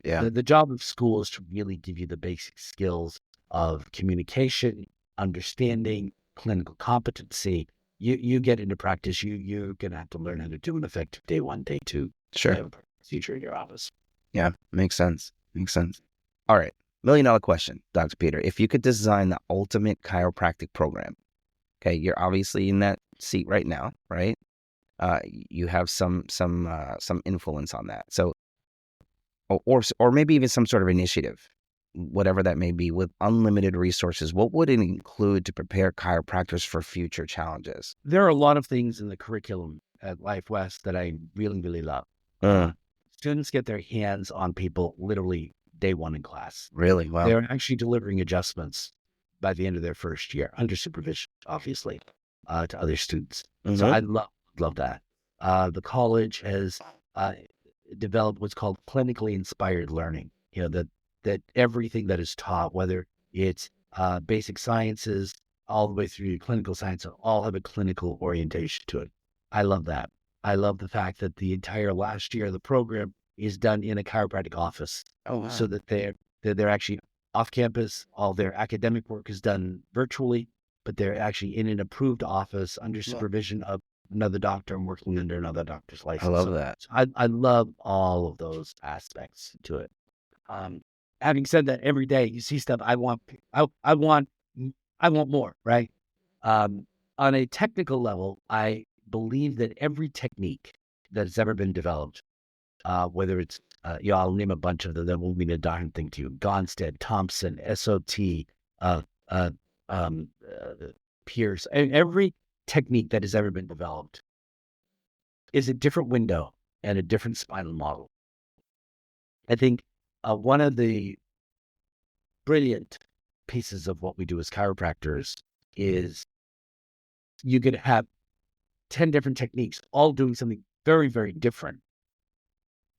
Yeah. The job of school is to really give you the basic skills of communication, understanding, clinical competency. You get into practice, you're going to have to learn how to do an effective day one, day two. Sure. Have a procedure in your office. Yeah. Makes sense. Makes sense. All right. $1 million question, Dr. Peter. If you could design the ultimate chiropractic program, okay, you're obviously in that seat right now, right? You have some influence on that. So, or maybe even some sort of initiative, whatever that may be, with unlimited resources. What would it include to prepare chiropractors for future challenges? There are a lot of things in the curriculum at Life West that I really, really love. Mm, Students get their hands on people literally day one in class. really? Wow. They're actually delivering adjustments by the end of their first year, under supervision, obviously, to other students. So Mm-hmm. I love that. The college has developed what's called clinically inspired learning. That everything that is taught, whether it's basic sciences all the way through clinical science, all have a clinical orientation to it. I love that. I love the fact that the entire last year of the program is done in a chiropractic office, Oh, wow. so that they're actually off campus. All their academic work is done virtually, but they're actually in an approved office under supervision of another doctor and working under another doctor's license. I love that. So I love all of those aspects to it. Having said that, every day you see stuff. I want more, right? On a technical level, I believe that every technique that has ever been developed, whether it's, I'll name a bunch of them that won't mean a darn thing to you. Gonstead, Thompson, SOT, uh, uh, um, Pierce, every technique that has ever been developed is a different window and a different spinal model. I think one of the brilliant pieces of what we do as chiropractors is you could have 10 different techniques, all doing something very, very different,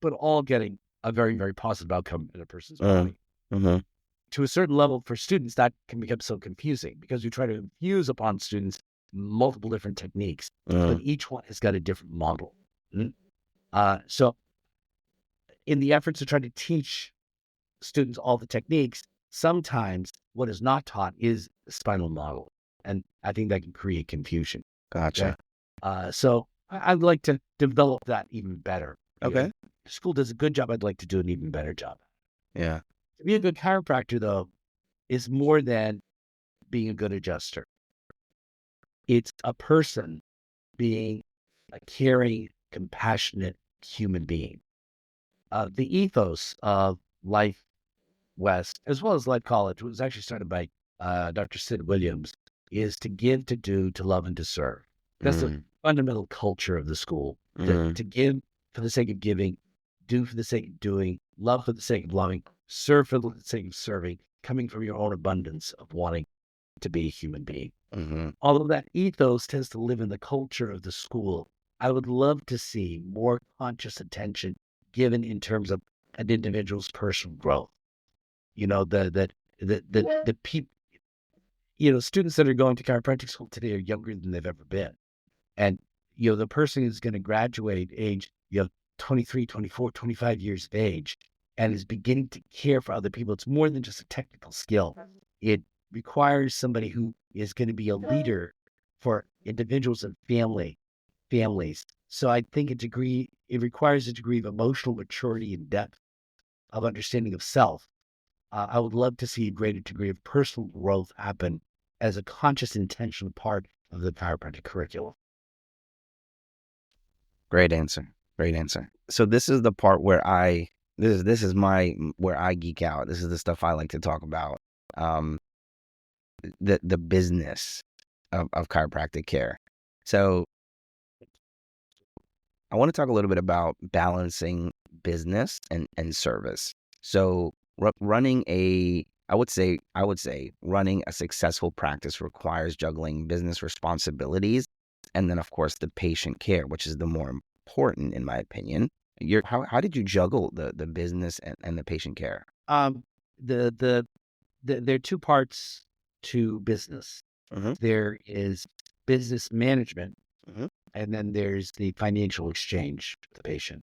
but all getting a very, very positive outcome in a person's body. Mm-hmm. To a certain level, for students, that can become so confusing because you try to infuse upon students multiple different techniques, but each one has got a different model. So in the efforts to try to teach students all the techniques, sometimes what is not taught is the spinal model. And I think that can create confusion. Gotcha. So I'd like to develop that even better. Okay. The school does a good job. I'd like to do an even better job. Yeah. To be a good chiropractor, though, is more than being a good adjuster. It's a person being a caring, compassionate human being. The ethos of Life West, as well as Life College, was actually started by Dr. Sid Williams, is to give, to do, to love, and to serve. That's the fundamental culture of the school. To give for the sake of giving, do for the sake of doing, love for the sake of loving, serve for the sake of serving, coming from your own abundance of wanting to be a human being. Although that ethos tends to live in the culture of the school, I would love to see more conscious attention given in terms of an individual's personal growth. The people. students that are going to chiropractic school today are younger than they've ever been. And, the person is going to graduate age, 23, 24, 25 years of age and is beginning to care for other people. It's more than just a technical skill. It requires somebody who is going to be a leader for individuals and families. So I think it requires a degree of emotional maturity and depth of understanding of self. I would love to see a greater degree of personal growth happen as a conscious, intentional part of the chiropractic curriculum. Great answer. Great answer. So this is the part where this is where I geek out. This is the stuff I like to talk about. The business of chiropractic care. So I want to talk a little bit about balancing business and service. So I would say running a successful practice requires juggling business responsibilities and then, of course, the patient care, which is the more important, in my opinion. How did you juggle the business and the patient care? There are two parts to business. Mm-hmm. There is business management, Mm-hmm. and then there's the financial exchange with the patient.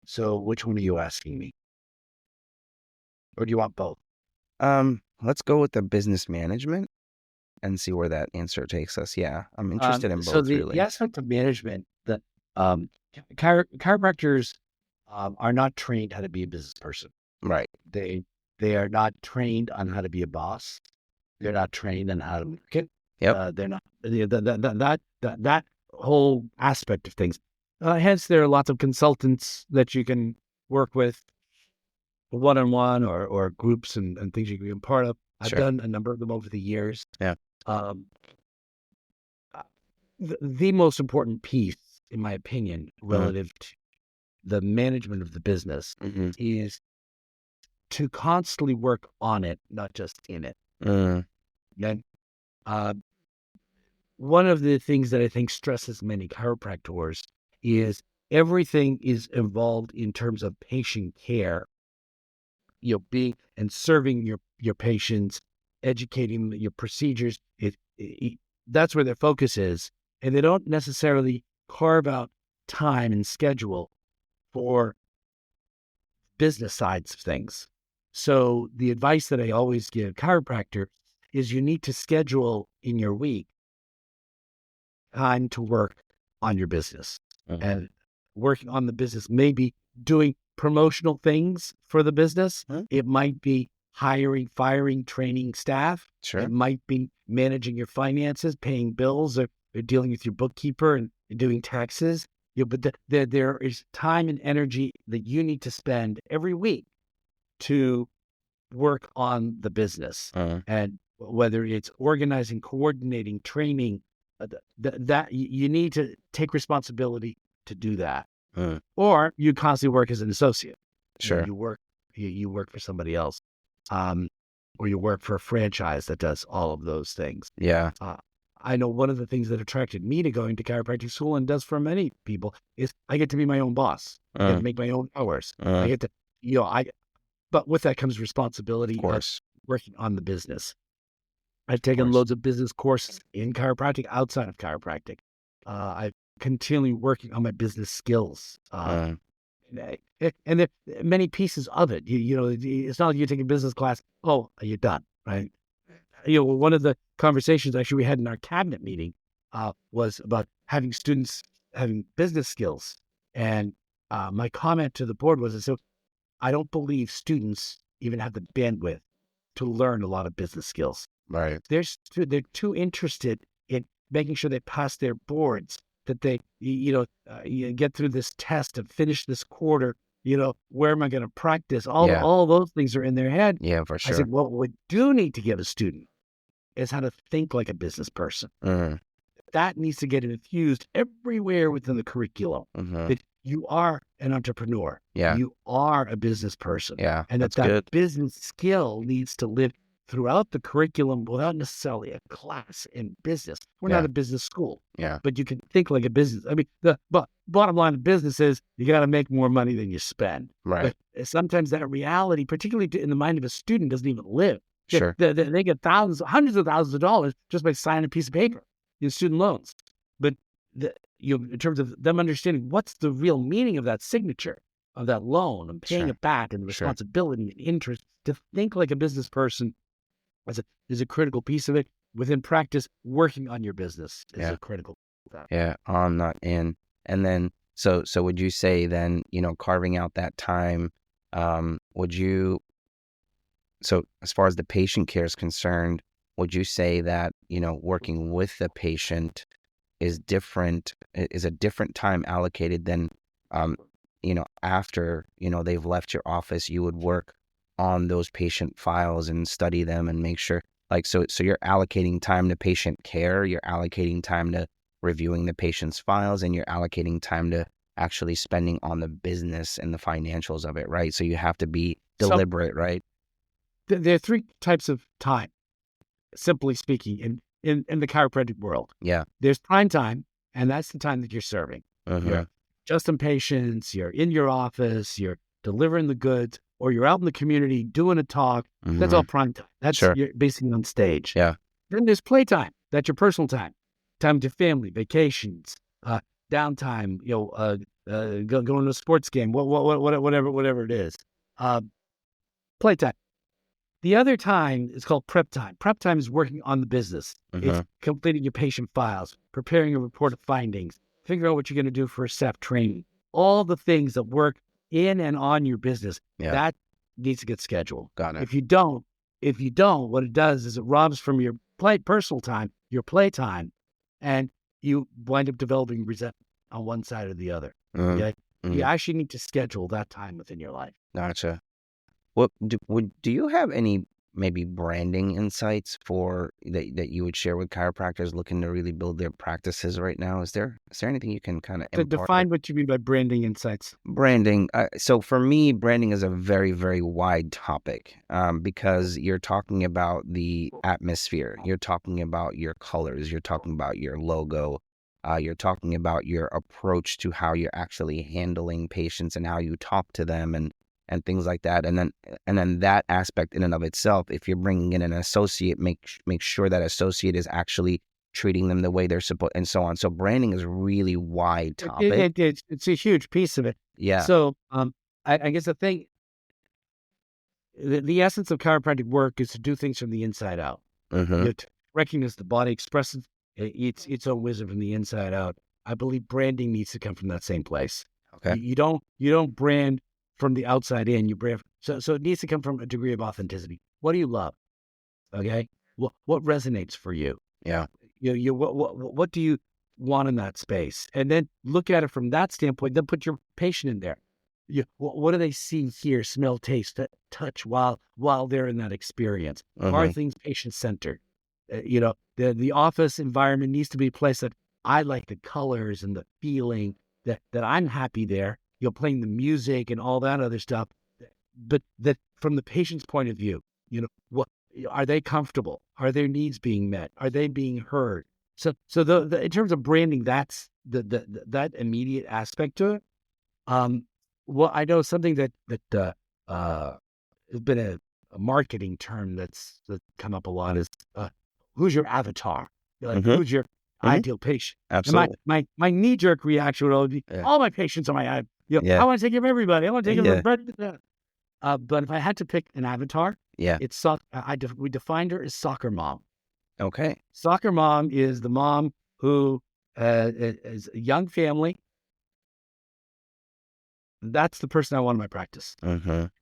So which one are you asking me? Or do you want both? Let's go with the business management and see where that answer takes us. Yeah, I'm interested in So both, the really. aspect of management, that chiropractors are not trained how to be a business person. Right. They are not trained on how to be a boss. They're not trained on how to market. Yep. They're not that whole aspect of things. Hence, there are lots of consultants that you can work with, one-on-one or groups and things you can be a part of. I've Sure. done a number of them over the years. Yeah. Um, the most important piece, in my opinion, relative to the management of the business Mm-hmm. is to constantly work on it, not just in it. Mm. And one of the things that I think stresses many chiropractors is everything is involved in terms of patient care. Being and serving your patients, educating your procedures. That's where their focus is, and they don't necessarily carve out time and schedule for business sides of things. So the advice that I always give chiropractors is you need to schedule in your week time to work on your business. Mhm. And working on the business, maybe doing promotional things for the business. Mhm. It might be hiring, firing, training staff. Sure. It might be managing your finances, paying bills, or dealing with your bookkeeper and doing taxes. But there is time and energy that you need to spend every week to work on the business. And whether it's organizing, coordinating, training, that you need to take responsibility to do that. Or you constantly work as an associate. Sure. You work for somebody else, or you work for a franchise that does all of those things. Yeah. I know one of the things that attracted me to going to chiropractic school, and does for many people, is I get to be my own boss. I get to make my own hours. I get to, but with that comes responsibility Of course. working on the business. I've taken course. loads of business courses in chiropractic, outside of chiropractic. I'm continually working on my business skills. And there are many pieces of it. It's not like you take a business class, oh, you're done, right? One of the conversations actually we had in our cabinet meeting was about having students having business skills. And my comment to the board was, so I don't believe students even have the bandwidth to learn a lot of business skills. Right. They're too interested in making sure they pass their boards, that they, you get through this test and finish this quarter. Where am I going to practice? All those things are in their head. Yeah, for I sure. said, what we do need to give a student is how to think like a business person. That needs to get infused everywhere within the curriculum. That you are an entrepreneur. Yeah. You are a business person. Yeah. And that's that good. business skill needs to live throughout the curriculum without necessarily a class in business. We're not a business school. Yeah. But you can think like a business. I mean, the bottom line of business is you got to make more money than you spend. Right. But sometimes that reality, particularly in the mind of a student, doesn't even live. Sure. They get thousands, hundreds of thousands of dollars just by signing a piece of paper in student loans. But in terms of them understanding what's the real meaning of that signature, of that loan, and paying Sure. it back, and the Sure. responsibility and interest, to think like a business person is a critical piece of it. Within practice, working on your business is Yeah. a critical. Yeah. I'm not in. And then, so would you say then, carving out that time, would you, so as far as the patient care is concerned, would you say that, working with the patient is a different time allocated than, after, they've left your office, you would work on those patient files and study them and make sure, like, so you're allocating time to patient care, you're allocating time to reviewing the patient's files, and you're allocating time to actually spending on the business and the financials of it, right? So you have to be deliberate, right? There are three types of time, simply speaking, in the chiropractic world. Yeah. There's prime time, and that's the time that you're serving. You're just in patients, you're in your office, you're delivering the goods, or you're out in the community doing a talk. That's all prime time. That's you're basically on stage. Yeah. Then there's playtime. That's your personal time. Time with your family, vacations, downtime, going to a sports game, whatever it is. Playtime. The other time is called prep time. Prep time is working on the business. It's completing your patient files, preparing a report of findings, figuring out what you're going to do for a staff training, all the things that work in and on your business. Yeah. That needs to get scheduled. Got it. If you don't, what it does is it robs from your personal time, your play time, and you wind up developing resentment on one side or the other. Okay? You actually need to schedule that time within your life. Gotcha. What do you have any maybe branding insights for that you would share with chiropractors looking to really build their practices right now? Is there anything you can kind of impart? Define what you mean by branding insights. Branding. So for me, branding is a very, very wide topic because you're talking about the atmosphere, you're talking about your colors, you're talking about your logo, you're talking about your approach to how you're actually handling patients and how you talk to them and things like that. And then that aspect in and of itself, if you're bringing in an associate, make sure that associate is actually treating them the way they're supposed, and so on. So branding is a really wide topic. It's a huge piece of it. Yeah. So I guess the thing, the essence of chiropractic work is to do things from the inside out. To recognize the body expresses its own wisdom from the inside out. I believe branding needs to come from that same place. Okay. You don't brand from the outside in. You brand so it needs to come from a degree of authenticity. What do you love? Okay. What resonates for you? Yeah. What do you want in that space? And then look at it from that standpoint. Then put your patient in there. What do they see, hear, smell, taste, touch while they're in that experience? Are things patient centered? The office environment needs to be a place that I like the colors and the feeling that I'm happy there. Playing the music and all that other stuff, but that from the patient's point of view, what are they comfortable? Are their needs being met? Are they being heard? So the in terms of branding, that's that immediate aspect to it. Well, I know something that has been a marketing term that's come up a lot is who's your avatar? Who's your ideal patient? Absolutely. And my knee jerk reaction would be all my patients are my I want to take care of everybody. I want to take care of everybody. But if I had to pick an avatar, it's we defined her as soccer mom. Okay. Soccer mom is the mom who is a young family. That's the person I want in my practice.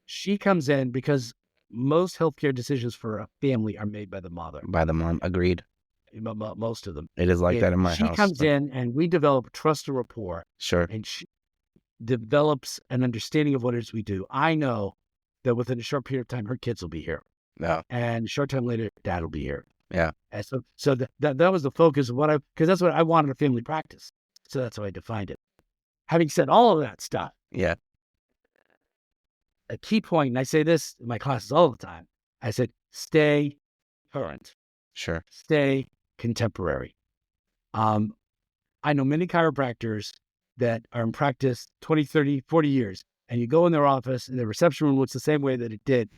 She comes in because most healthcare decisions for a family are made by the mother. By the mom. Agreed. Most of them. It is like that in my house. She comes in and we develop trust and rapport. Sure. And she develops an understanding of what it is we do. I know that within a short period of time, her kids will be here. Yeah. And a short time later, dad will be here. Yeah. And so that was the focus of because that's what I wanted a family practice. So that's how I defined it. Having said all of that stuff. Yeah. A key point, and I say this in my classes all the time, I said, stay current. Sure. Stay contemporary. I know many chiropractors that are in practice 20, 30, 40 years, and you go in their office and the reception room looks the same way that it did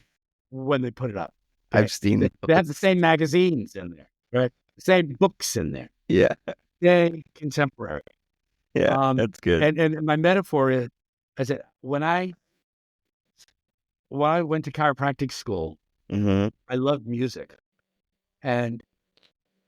when they put it up. I've seen They have the those. same magazines in there, right? Same books in there. Yeah. Same contemporary. Yeah. That's good. And my metaphor is, I said, when I went to chiropractic school, Mm-hmm. I loved music. And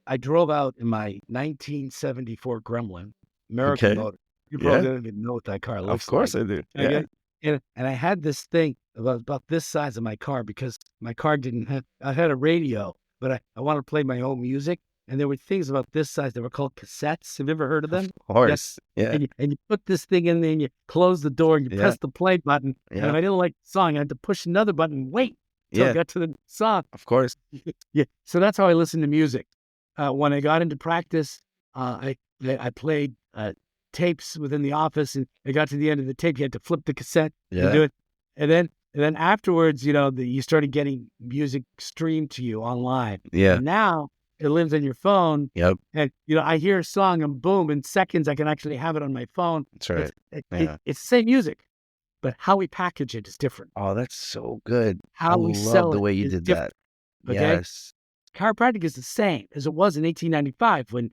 I drove out in my 1974 Gremlin, American Okay. motor. You Yeah. probably don't even know what that car Of looks course like. I do. Yeah. Okay. And I had this thing about this size of my car because my car didn't have, I had a radio, but I wanted to play my own music. And there were things about this size that were called cassettes. Have you ever heard of Of them? Yeah. course. Yeah. And you put this thing in there and you close the door and you Yeah. press the play button. And if Yeah. I didn't like the song, I had to push another button and wait till I Yeah. got to the song. Of course. Yeah. So that's how I listen to music. When I got into practice, I played tapes within the office, and I got to the end of the tape. You had to flip the cassette and do Yeah. it, and then afterwards, you started getting music streamed to you online, Yeah. and now it lives on your phone. Yep. And I hear a song, and boom, in seconds, I can actually have it on my phone. That's right. Yeah. It's the same music, but how we package it is different. Oh, that's so good. I How we love sell the it way you is did different. that. Okay. Yes. Chiropractic is the same as it was in 1895 when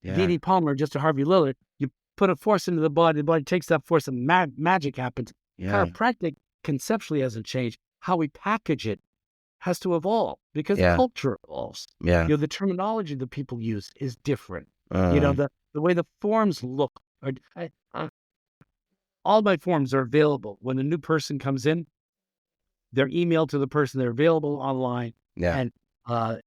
Yeah. D.D. Palmer, just to Harvey Lillard, you put a force into the body takes that force, and magic happens. Yeah. Chiropractic conceptually hasn't changed. How we package it has to evolve because the Yeah. culture evolves. Yeah. The terminology that people use is different. Uh, The way the forms look. All my forms are available. When a new person comes in, they're emailed to the person. They're available online. yeah. And, I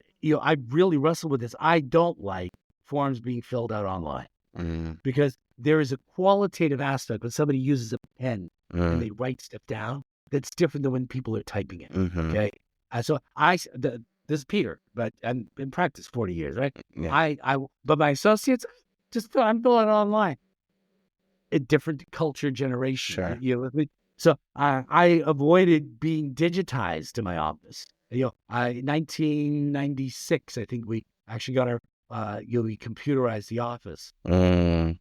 really wrestle with this. I don't like forms being filled out online Mm, because there is a qualitative aspect when somebody uses a pen and they mm, write stuff down that's different than when people are typing it. mm-hmm. Okay. So this is Peter, but I'm in practice 40 years, right? Yeah. But my associates, I'm filling it online. A different culture generation. Sure. With me. So I avoided being digitized in my office. 1996, I think we actually got we computerized the office. Mm,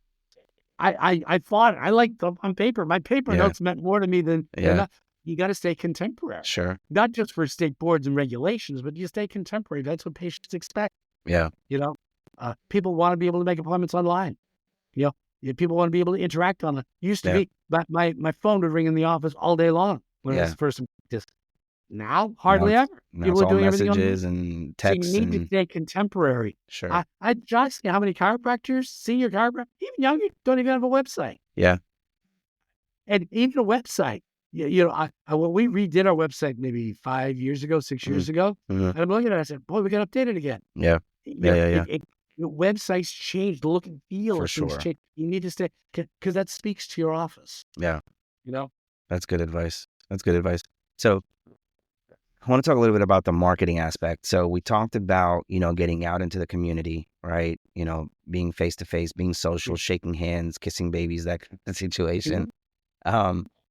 I fought. I liked them on paper. My paper yeah. notes meant more to me than Yeah. not. You got to stay contemporary, Sure. not just for state boards and regulations, but you stay contemporary. That's what patients expect. Yeah. People want to be able to make appointments online. People want to be able to interact on it. Used to Yeah. be, but my phone would ring in the office all day long when I was Yeah. first in practice. Now, Now hardly it's, ever. now People it's are all doing everything online. messages and So you texts need to and stay contemporary. sure. I just see how many chiropractors, senior chiropractors, even younger, don't even have a website. Yeah. And even a website. When we redid our website maybe 5 years ago, 6 years ago, Mm-hmm. and I'm looking at it, I said, boy, we got to update it again. Yeah. Yeah. Websites change, the look and feel For of things sure. change. You need to stay, because that speaks to your office. Yeah. You know, That's good advice. That's good advice. So I want to talk a little bit about the marketing aspect. So we talked about, getting out into the community, right? Being face to face, being social, shaking hands, kissing babies, that kind of situation.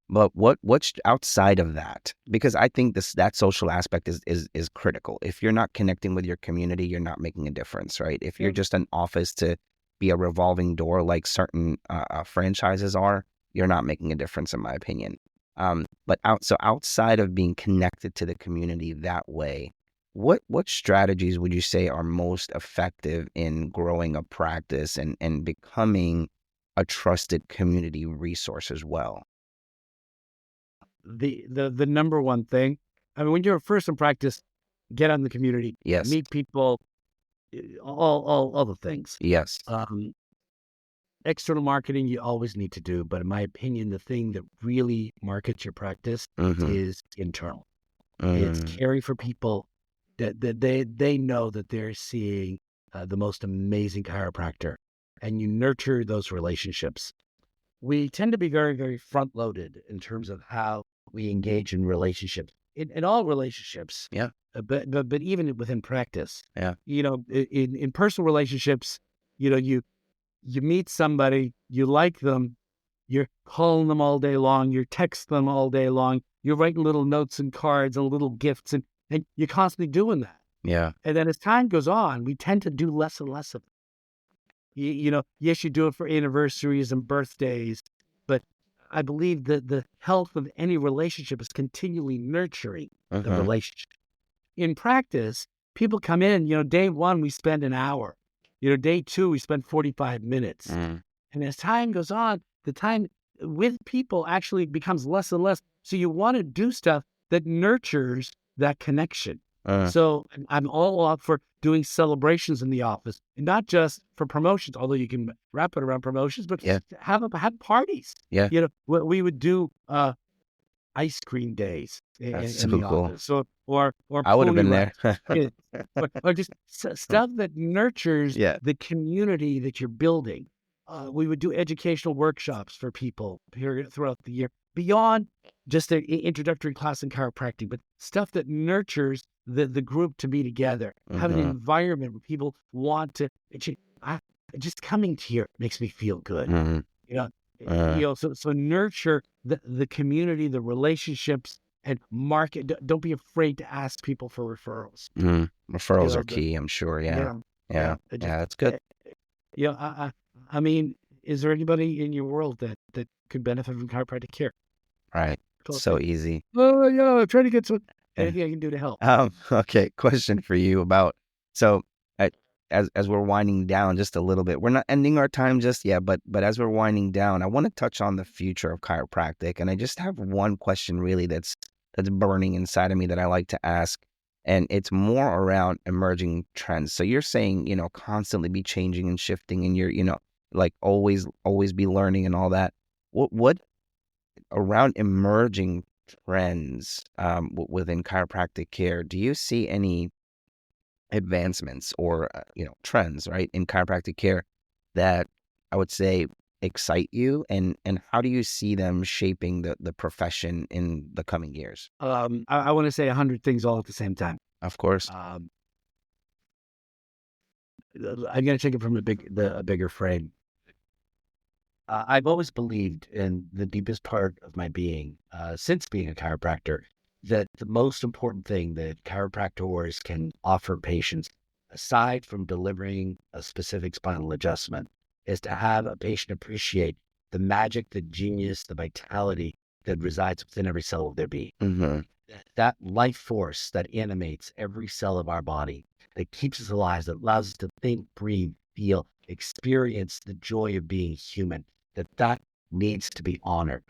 But what's outside of that? Because I think that social aspect is critical. If you're not connecting with your community, you're not making a difference, right? If you're just an office to be a revolving door like certain franchises are, you're not making a difference, in my opinion. But outside of being connected to the community that way, what strategies would you say are most effective in growing a practice and becoming a trusted community resource as well? the number one thing, I mean, when you're first in practice, get out in the community, Yes. meet people, all the things. Yes. External marketing you always need to do, but in my opinion, the thing that really markets your practice Mm-hmm. is internal. It's caring for people that they know that they're seeing the most amazing chiropractor, and you nurture those relationships. We tend to be very, very front loaded in terms of how we engage in relationships, in all relationships. Yeah. But even within practice. Yeah. In personal relationships, you meet somebody, you like them, you're calling them all day long, you're texting them all day long, you're writing little notes and cards and little gifts, and you're constantly doing that. Yeah. And then as time goes on, we tend to do less and less of it. Yes, you do it for anniversaries and birthdays, but I believe that the health of any relationship is continually nurturing the Uh-huh. relationship. in practice, people come in, day one, we spend an hour. Day two, we spend 45 minutes. Mm. And as time goes on, the time with people actually becomes less and less. So you want to do stuff that nurtures that connection. So I'm all up for doing celebrations in the office, and not just for promotions, although you can wrap it around promotions, but Yeah. have parties. Yeah. We would do ice cream days That's in so the cool. office, or I would have pony been rides, there. kids, or just stuff that nurtures Yeah. the community that you're building. We would do educational workshops for people throughout the year, beyond just an introductory class in chiropractic, but stuff that nurtures the group to be together, have an environment where people want to. Just coming here makes me feel good. You know, so nurture the community, the relationships, and market. Don't be afraid to ask people for referrals. Referrals are key, I'm sure. Yeah. Yeah. Yeah. That's good. I mean, is there anybody in your world that could benefit from chiropractic care? Right. So easy. Oh, yeah, I'm trying to get Yeah. anything I can do to help. Okay. Question for you about, so as we're winding down just a little bit, we're not ending our time just yet, but as we're winding down, I want to touch on the future of chiropractic. And I just have one question really that's burning inside of me that I like to ask. And it's more around emerging trends. So you're saying, constantly be changing and shifting, and you're, like always be learning and all that. What around emerging trends within chiropractic care, do you see any advancements or trends, right, in chiropractic care that I would say excite you, and how do you see them shaping the profession in the coming years? I want to say 100 things all at the same time. Of course. I'm going to take it from a bigger frame. I've always believed in the deepest part of my being, since being a chiropractor, that the most important thing that chiropractors can offer patients, aside from delivering a specific spinal adjustment, is to have a patient appreciate the magic, the genius, the vitality that resides within every cell of their being. That life force that animates every cell of our body, that keeps us alive, that allows us to think, breathe, feel, experience the joy of being human, that needs to be honored.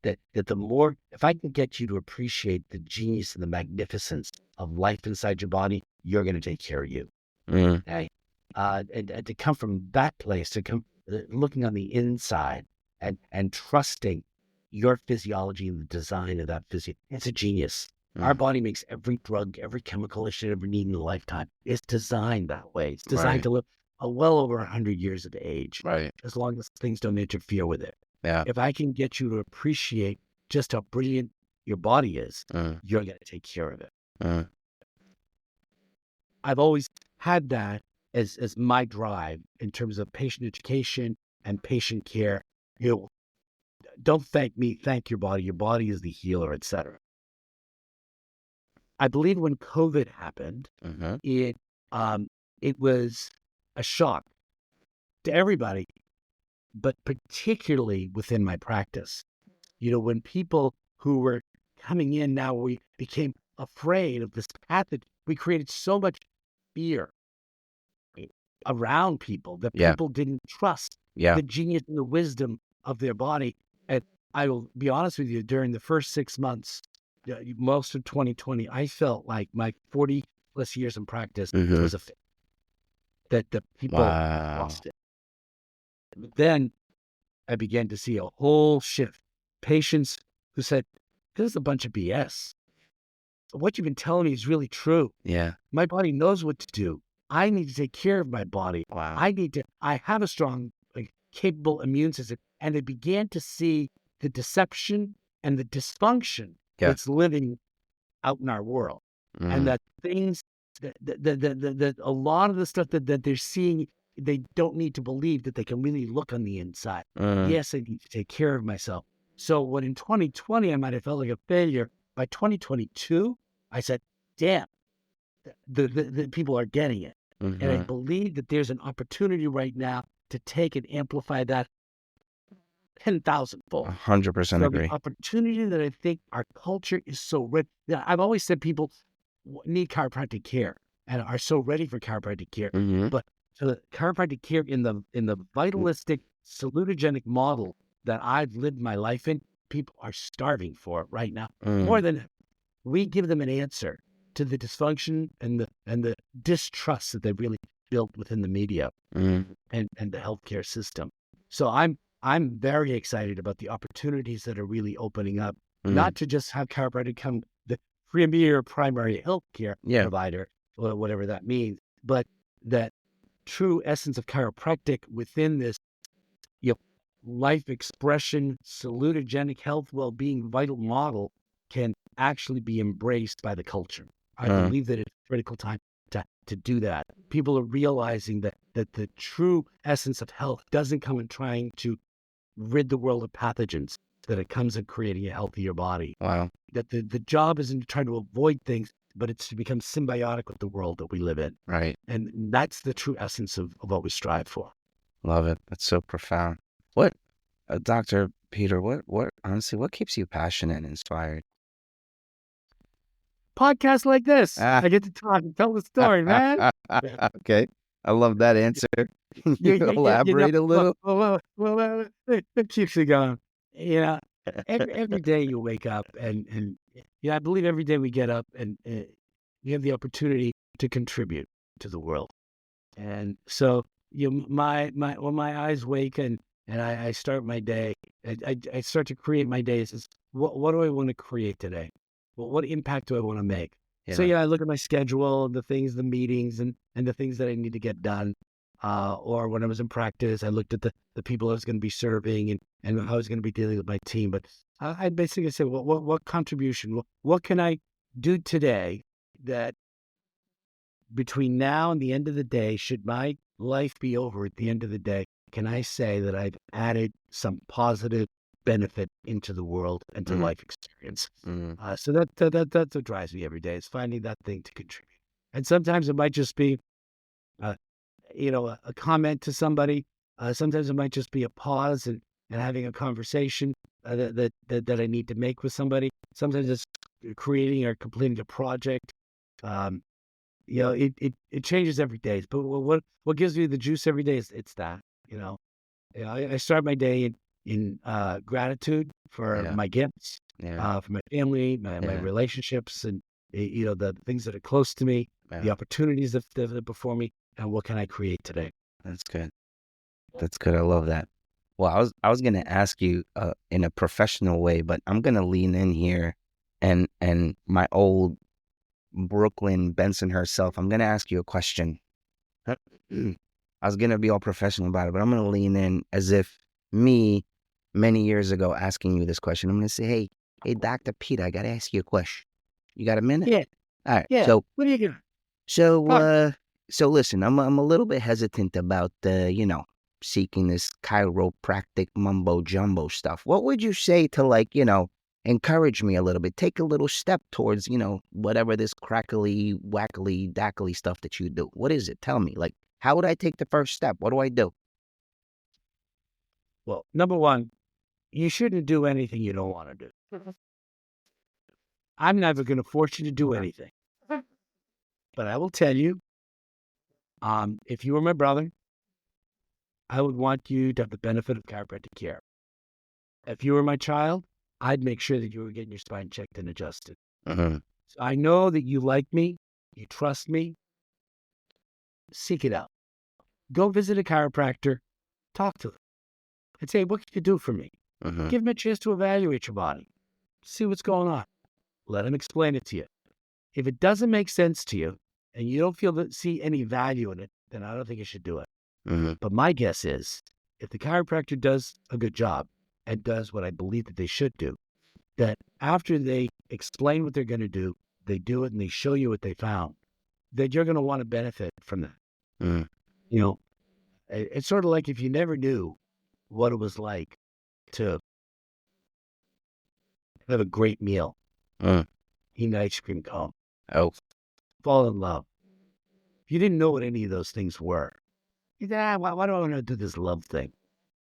That the more, if I can get you to appreciate the genius and the magnificence of life inside your body, you're going to take care of you. Okay? And to come from that place, to come looking on the inside and trusting your physiology and the design of that physiology, it's a genius. Our body makes every drug, every chemical it should ever need in a lifetime. It's designed that way. It's designed to live well over 100 years of age, as long as things don't interfere with it. Yeah. If I can get you to appreciate just how brilliant your body is, you're going to take care of it. I've always had that as my drive in terms of patient education and patient care. Don't thank me, thank your body. Your body is the healer, etc. I believe when COVID happened, it was a shock to everybody, but particularly within my practice. When people who were coming in, now we became afraid of this pathogen. We created so much fear around people that people didn't trust the genius and the wisdom of their body. And I will be honest with you, during the first 6 months, most of 2020, I felt like my 40 plus years in practice was a fit, that the people lost it. But then I began to see a whole shift. Patients who said, "This is a bunch of BS. What you've been telling me is really true. Yeah. My body knows what to do. I need to take care of my body. Wow. I have a strong, capable immune system." And they began to see the deception and the dysfunction that's living out in our world. And that things, that a lot of the stuff that they're seeing, they don't need to believe that they can really look on the inside. Yes, I need to take care of myself. So when in 2020, I might have felt like a failure, by 2022, I said, damn, the people are getting it. And I believe that there's an opportunity right now to take and amplify that 10,000-fold. 100% agree. The opportunity that I think our culture is so rich. I've always said, people, need chiropractic care and are so ready for chiropractic care. Mm-hmm. But the chiropractic care in the vitalistic salutogenic model that I've lived my life in, people are starving for it right now. More than we give them an answer to the dysfunction and the distrust that they've really built within the media and the healthcare system. So I'm very excited about the opportunities that are really opening up, not to just have chiropractic become the premier primary healthcare provider, or whatever that means, but that true essence of chiropractic within this, life expression, salutogenic health, well-being, vital model can actually be embraced by the culture. I believe that it's a critical time to do that. People are realizing that the true essence of health doesn't come in trying to rid the world of pathogens, that it comes in creating a healthier body. Wow. That the job isn't to try to avoid things, but it's to become symbiotic with the world that we live in. Right. And that's the true essence of what we strive for. Love it. That's so profound. What, Dr. Peter, honestly, what keeps you passionate and inspired? Podcasts like this. I get to talk and tell the story, man. Okay. I love that answer. Can you elaborate a little? Well, it keeps you going. Every day you wake up and I believe every day we get up and you have the opportunity to contribute to the world. And so when my eyes wake and I start my day, I start to create my days. What do I want to create today? Well, what impact do I want to make? Yeah. So I look at my schedule, the things, the meetings, and the things that I need to get done. Or when I was in practice, I looked at the people I was going to be serving and how I was going to be dealing with my team. But I basically said, well, what contribution? What can I do today that between now and the end of the day, should my life be over at the end of the day, can I say that I've added some positive benefit into the world and to life experience? So that's what drives me every day, is finding that thing to contribute. And sometimes it might just be, a comment to somebody. Sometimes it might just be a pause and having a conversation that I need to make with somebody. Sometimes it's creating or completing a project. It changes every day. But what gives me the juice every day is it's that. I start my day in gratitude for my gifts, for my family, my relationships, and the things that are close to me, the opportunities that are before me, and what can I create today? That's good. That's good. I love that. Well, I was gonna ask you in a professional way, but I'm gonna lean in here, and my old Brooklyn Bensonhurst self. I'm gonna ask you a question. I was gonna be all professional about it, but I'm gonna lean in as if me many years ago asking you this question. I'm gonna say, hey, Dr. Peter, I gotta ask you a question. You got a minute? Yeah. All right. Yeah. So what are you doing? So listen, I'm a little bit hesitant about seeking this chiropractic mumbo jumbo stuff. What would you say to encourage me a little bit, take a little step towards whatever this crackly wackly dackly stuff that you do? What is it? Tell me. How would I take the first step? What do I do? Well, number one, you shouldn't do anything you don't want to do. I'm never going to force you to do anything. But I will tell you, if you were my brother, I would want you to have the benefit of chiropractic care. If you were my child, I'd make sure that you were getting your spine checked and adjusted. So I know that you like me, you trust me. Seek it out. Go visit a chiropractor, talk to them, and say, what can you do for me? Give them a chance to evaluate your body, see what's going on. Let them explain it to you. If it doesn't make sense to you and you don't see any value in it, then I don't think you should do it. But my guess is, if the chiropractor does a good job and does what I believe that they should do, that after they explain what they're going to do, they do it and they show you what they found, that you're going to want to benefit from that. It's sort of like if you never knew what it was like to have a great meal, eat an ice cream cone, fall in love. If you didn't know what any of those things were, you think, why do I want to do this love thing?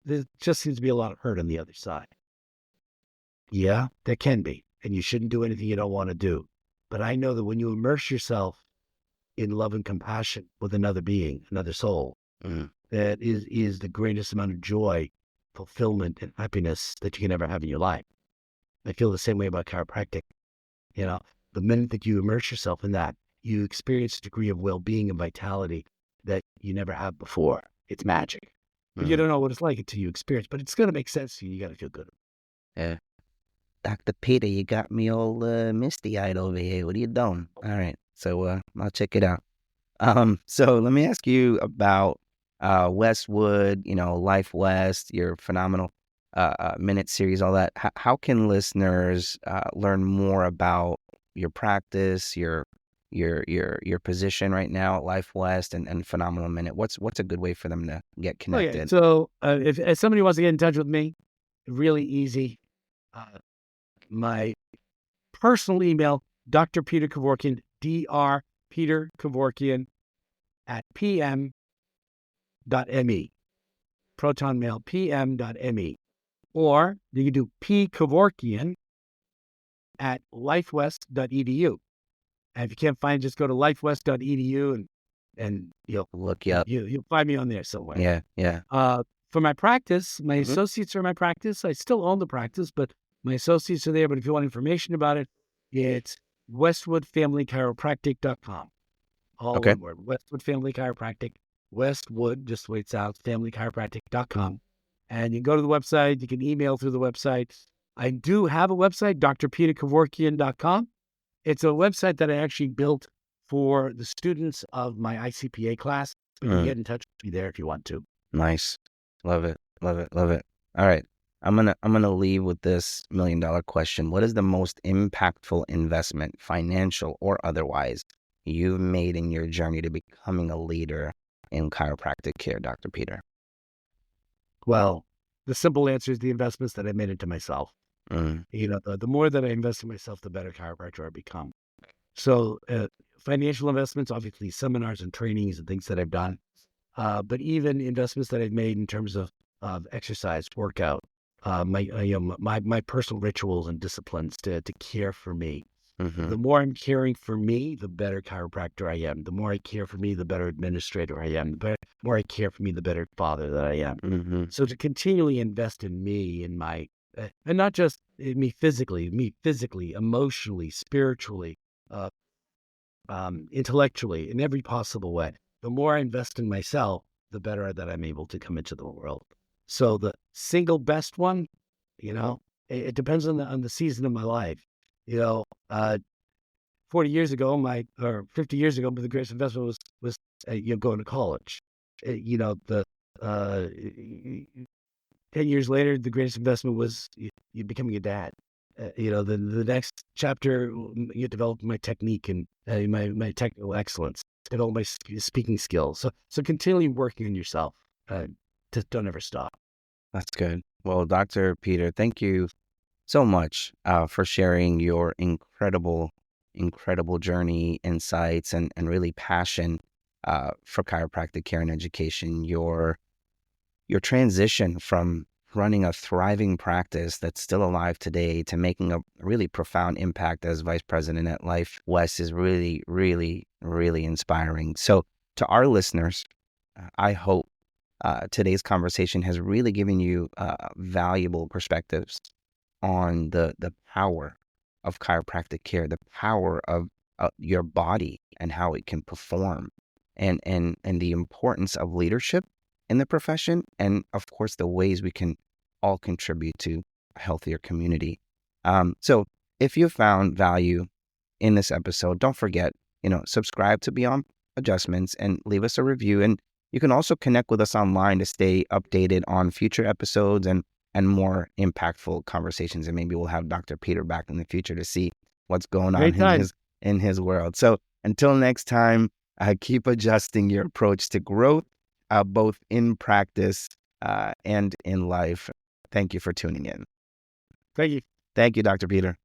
There just seems to be a lot of hurt on the other side. Yeah, there can be. And you shouldn't do anything you don't want to do. But I know that when you immerse yourself in love and compassion with another being, another soul, that is the greatest amount of joy, fulfillment, and happiness that you can ever have in your life. I feel the same way about chiropractic. You know, the minute that you immerse yourself in that, you experience a degree of well-being and vitality that you never have before. It's magic. But you don't know what it's like until you experience. But it's going to make sense to you. You got to feel good. Yeah. Dr. Peter, you got me all misty-eyed over here. What are you doing? All right. So I'll check it out. So let me ask you about Westwood, Life West, your phenomenal minute series, all that. How can listeners learn more about your practice, your position right now at Life West and Phenomenal Minute? What's a good way for them to get Okay. connected? So if somebody wants to get in touch with me, really easy. My personal email, Dr. Peter Kevorkian, Dr. Peter Kevorkian at pm.me, protonmail pm.me. Or you can do pkevorkian at lifewest.edu. And if you can't find, just go to lifewest.edu and Look you up. you'll find me on there somewhere. Yeah. For my practice, my associates are in my practice. I still own the practice, but my associates are there. But if you want information about it, it's westwoodfamilychiropractic.com. All Okay. one word, Westwood Family Chiropractic. Westwood, just the way it sounds, familychiropractic.com. And you can go to the website. You can email through the website. I do have a website, drpeterkevorkian.com. It's a website that I actually built for the students of my ICPA class. You can get in touch with me there if you want to. Nice. Love it. All right. I'm gonna leave with this $1 million question. What is the most impactful investment, financial or otherwise, you've made in your journey to becoming a leader in chiropractic care, Dr. Peter? Well, the simple answer is the investments that I made into myself. The more that I invest in myself, the better chiropractor I become. So financial investments, obviously seminars and trainings and things that I've done, but even investments that I've made in terms of exercise, workout, my personal rituals and disciplines to care for me. The more I'm caring for me, the better chiropractor I am. The more I care for me, the better administrator I am. The more I care for me, the better father that I am. So to continually invest in me, in my, and not just in me physically, emotionally, spiritually, intellectually, in every possible way. The more I invest in myself, the better that I'm able to come into the world. So the single best one, it depends on the season of my life. 40 years ago, or 50 years ago, the greatest investment was going to college. 10 years later, the greatest investment was you becoming a dad. The next chapter, you develop my technique and my technical excellence, develop my speaking skills. So continually working on yourself. Just don't ever stop. That's good. Well, Dr. Peter, thank you so much for sharing your incredible journey, insights, and really passion for chiropractic care and education. Your transition from running a thriving practice that's still alive today to making a really profound impact as vice president at Life West is really, really, really inspiring. So to our listeners, I hope today's conversation has really given you valuable perspectives on the power of chiropractic care, the power of your body and how it can perform, and the importance of leadership in the profession, and of course the ways we can all contribute to a healthier community. So if you found value in this episode, don't forget, subscribe to Beyond Adjustments and leave us a review. And you can also connect with us online to stay updated on future episodes and more impactful conversations. And maybe we'll have Dr. Peter back in the future to see what's going on in his world. So until next time, keep adjusting your approach to growth, both in practice and in life. Thank you for tuning in. Thank you. Thank you, Dr. Peter.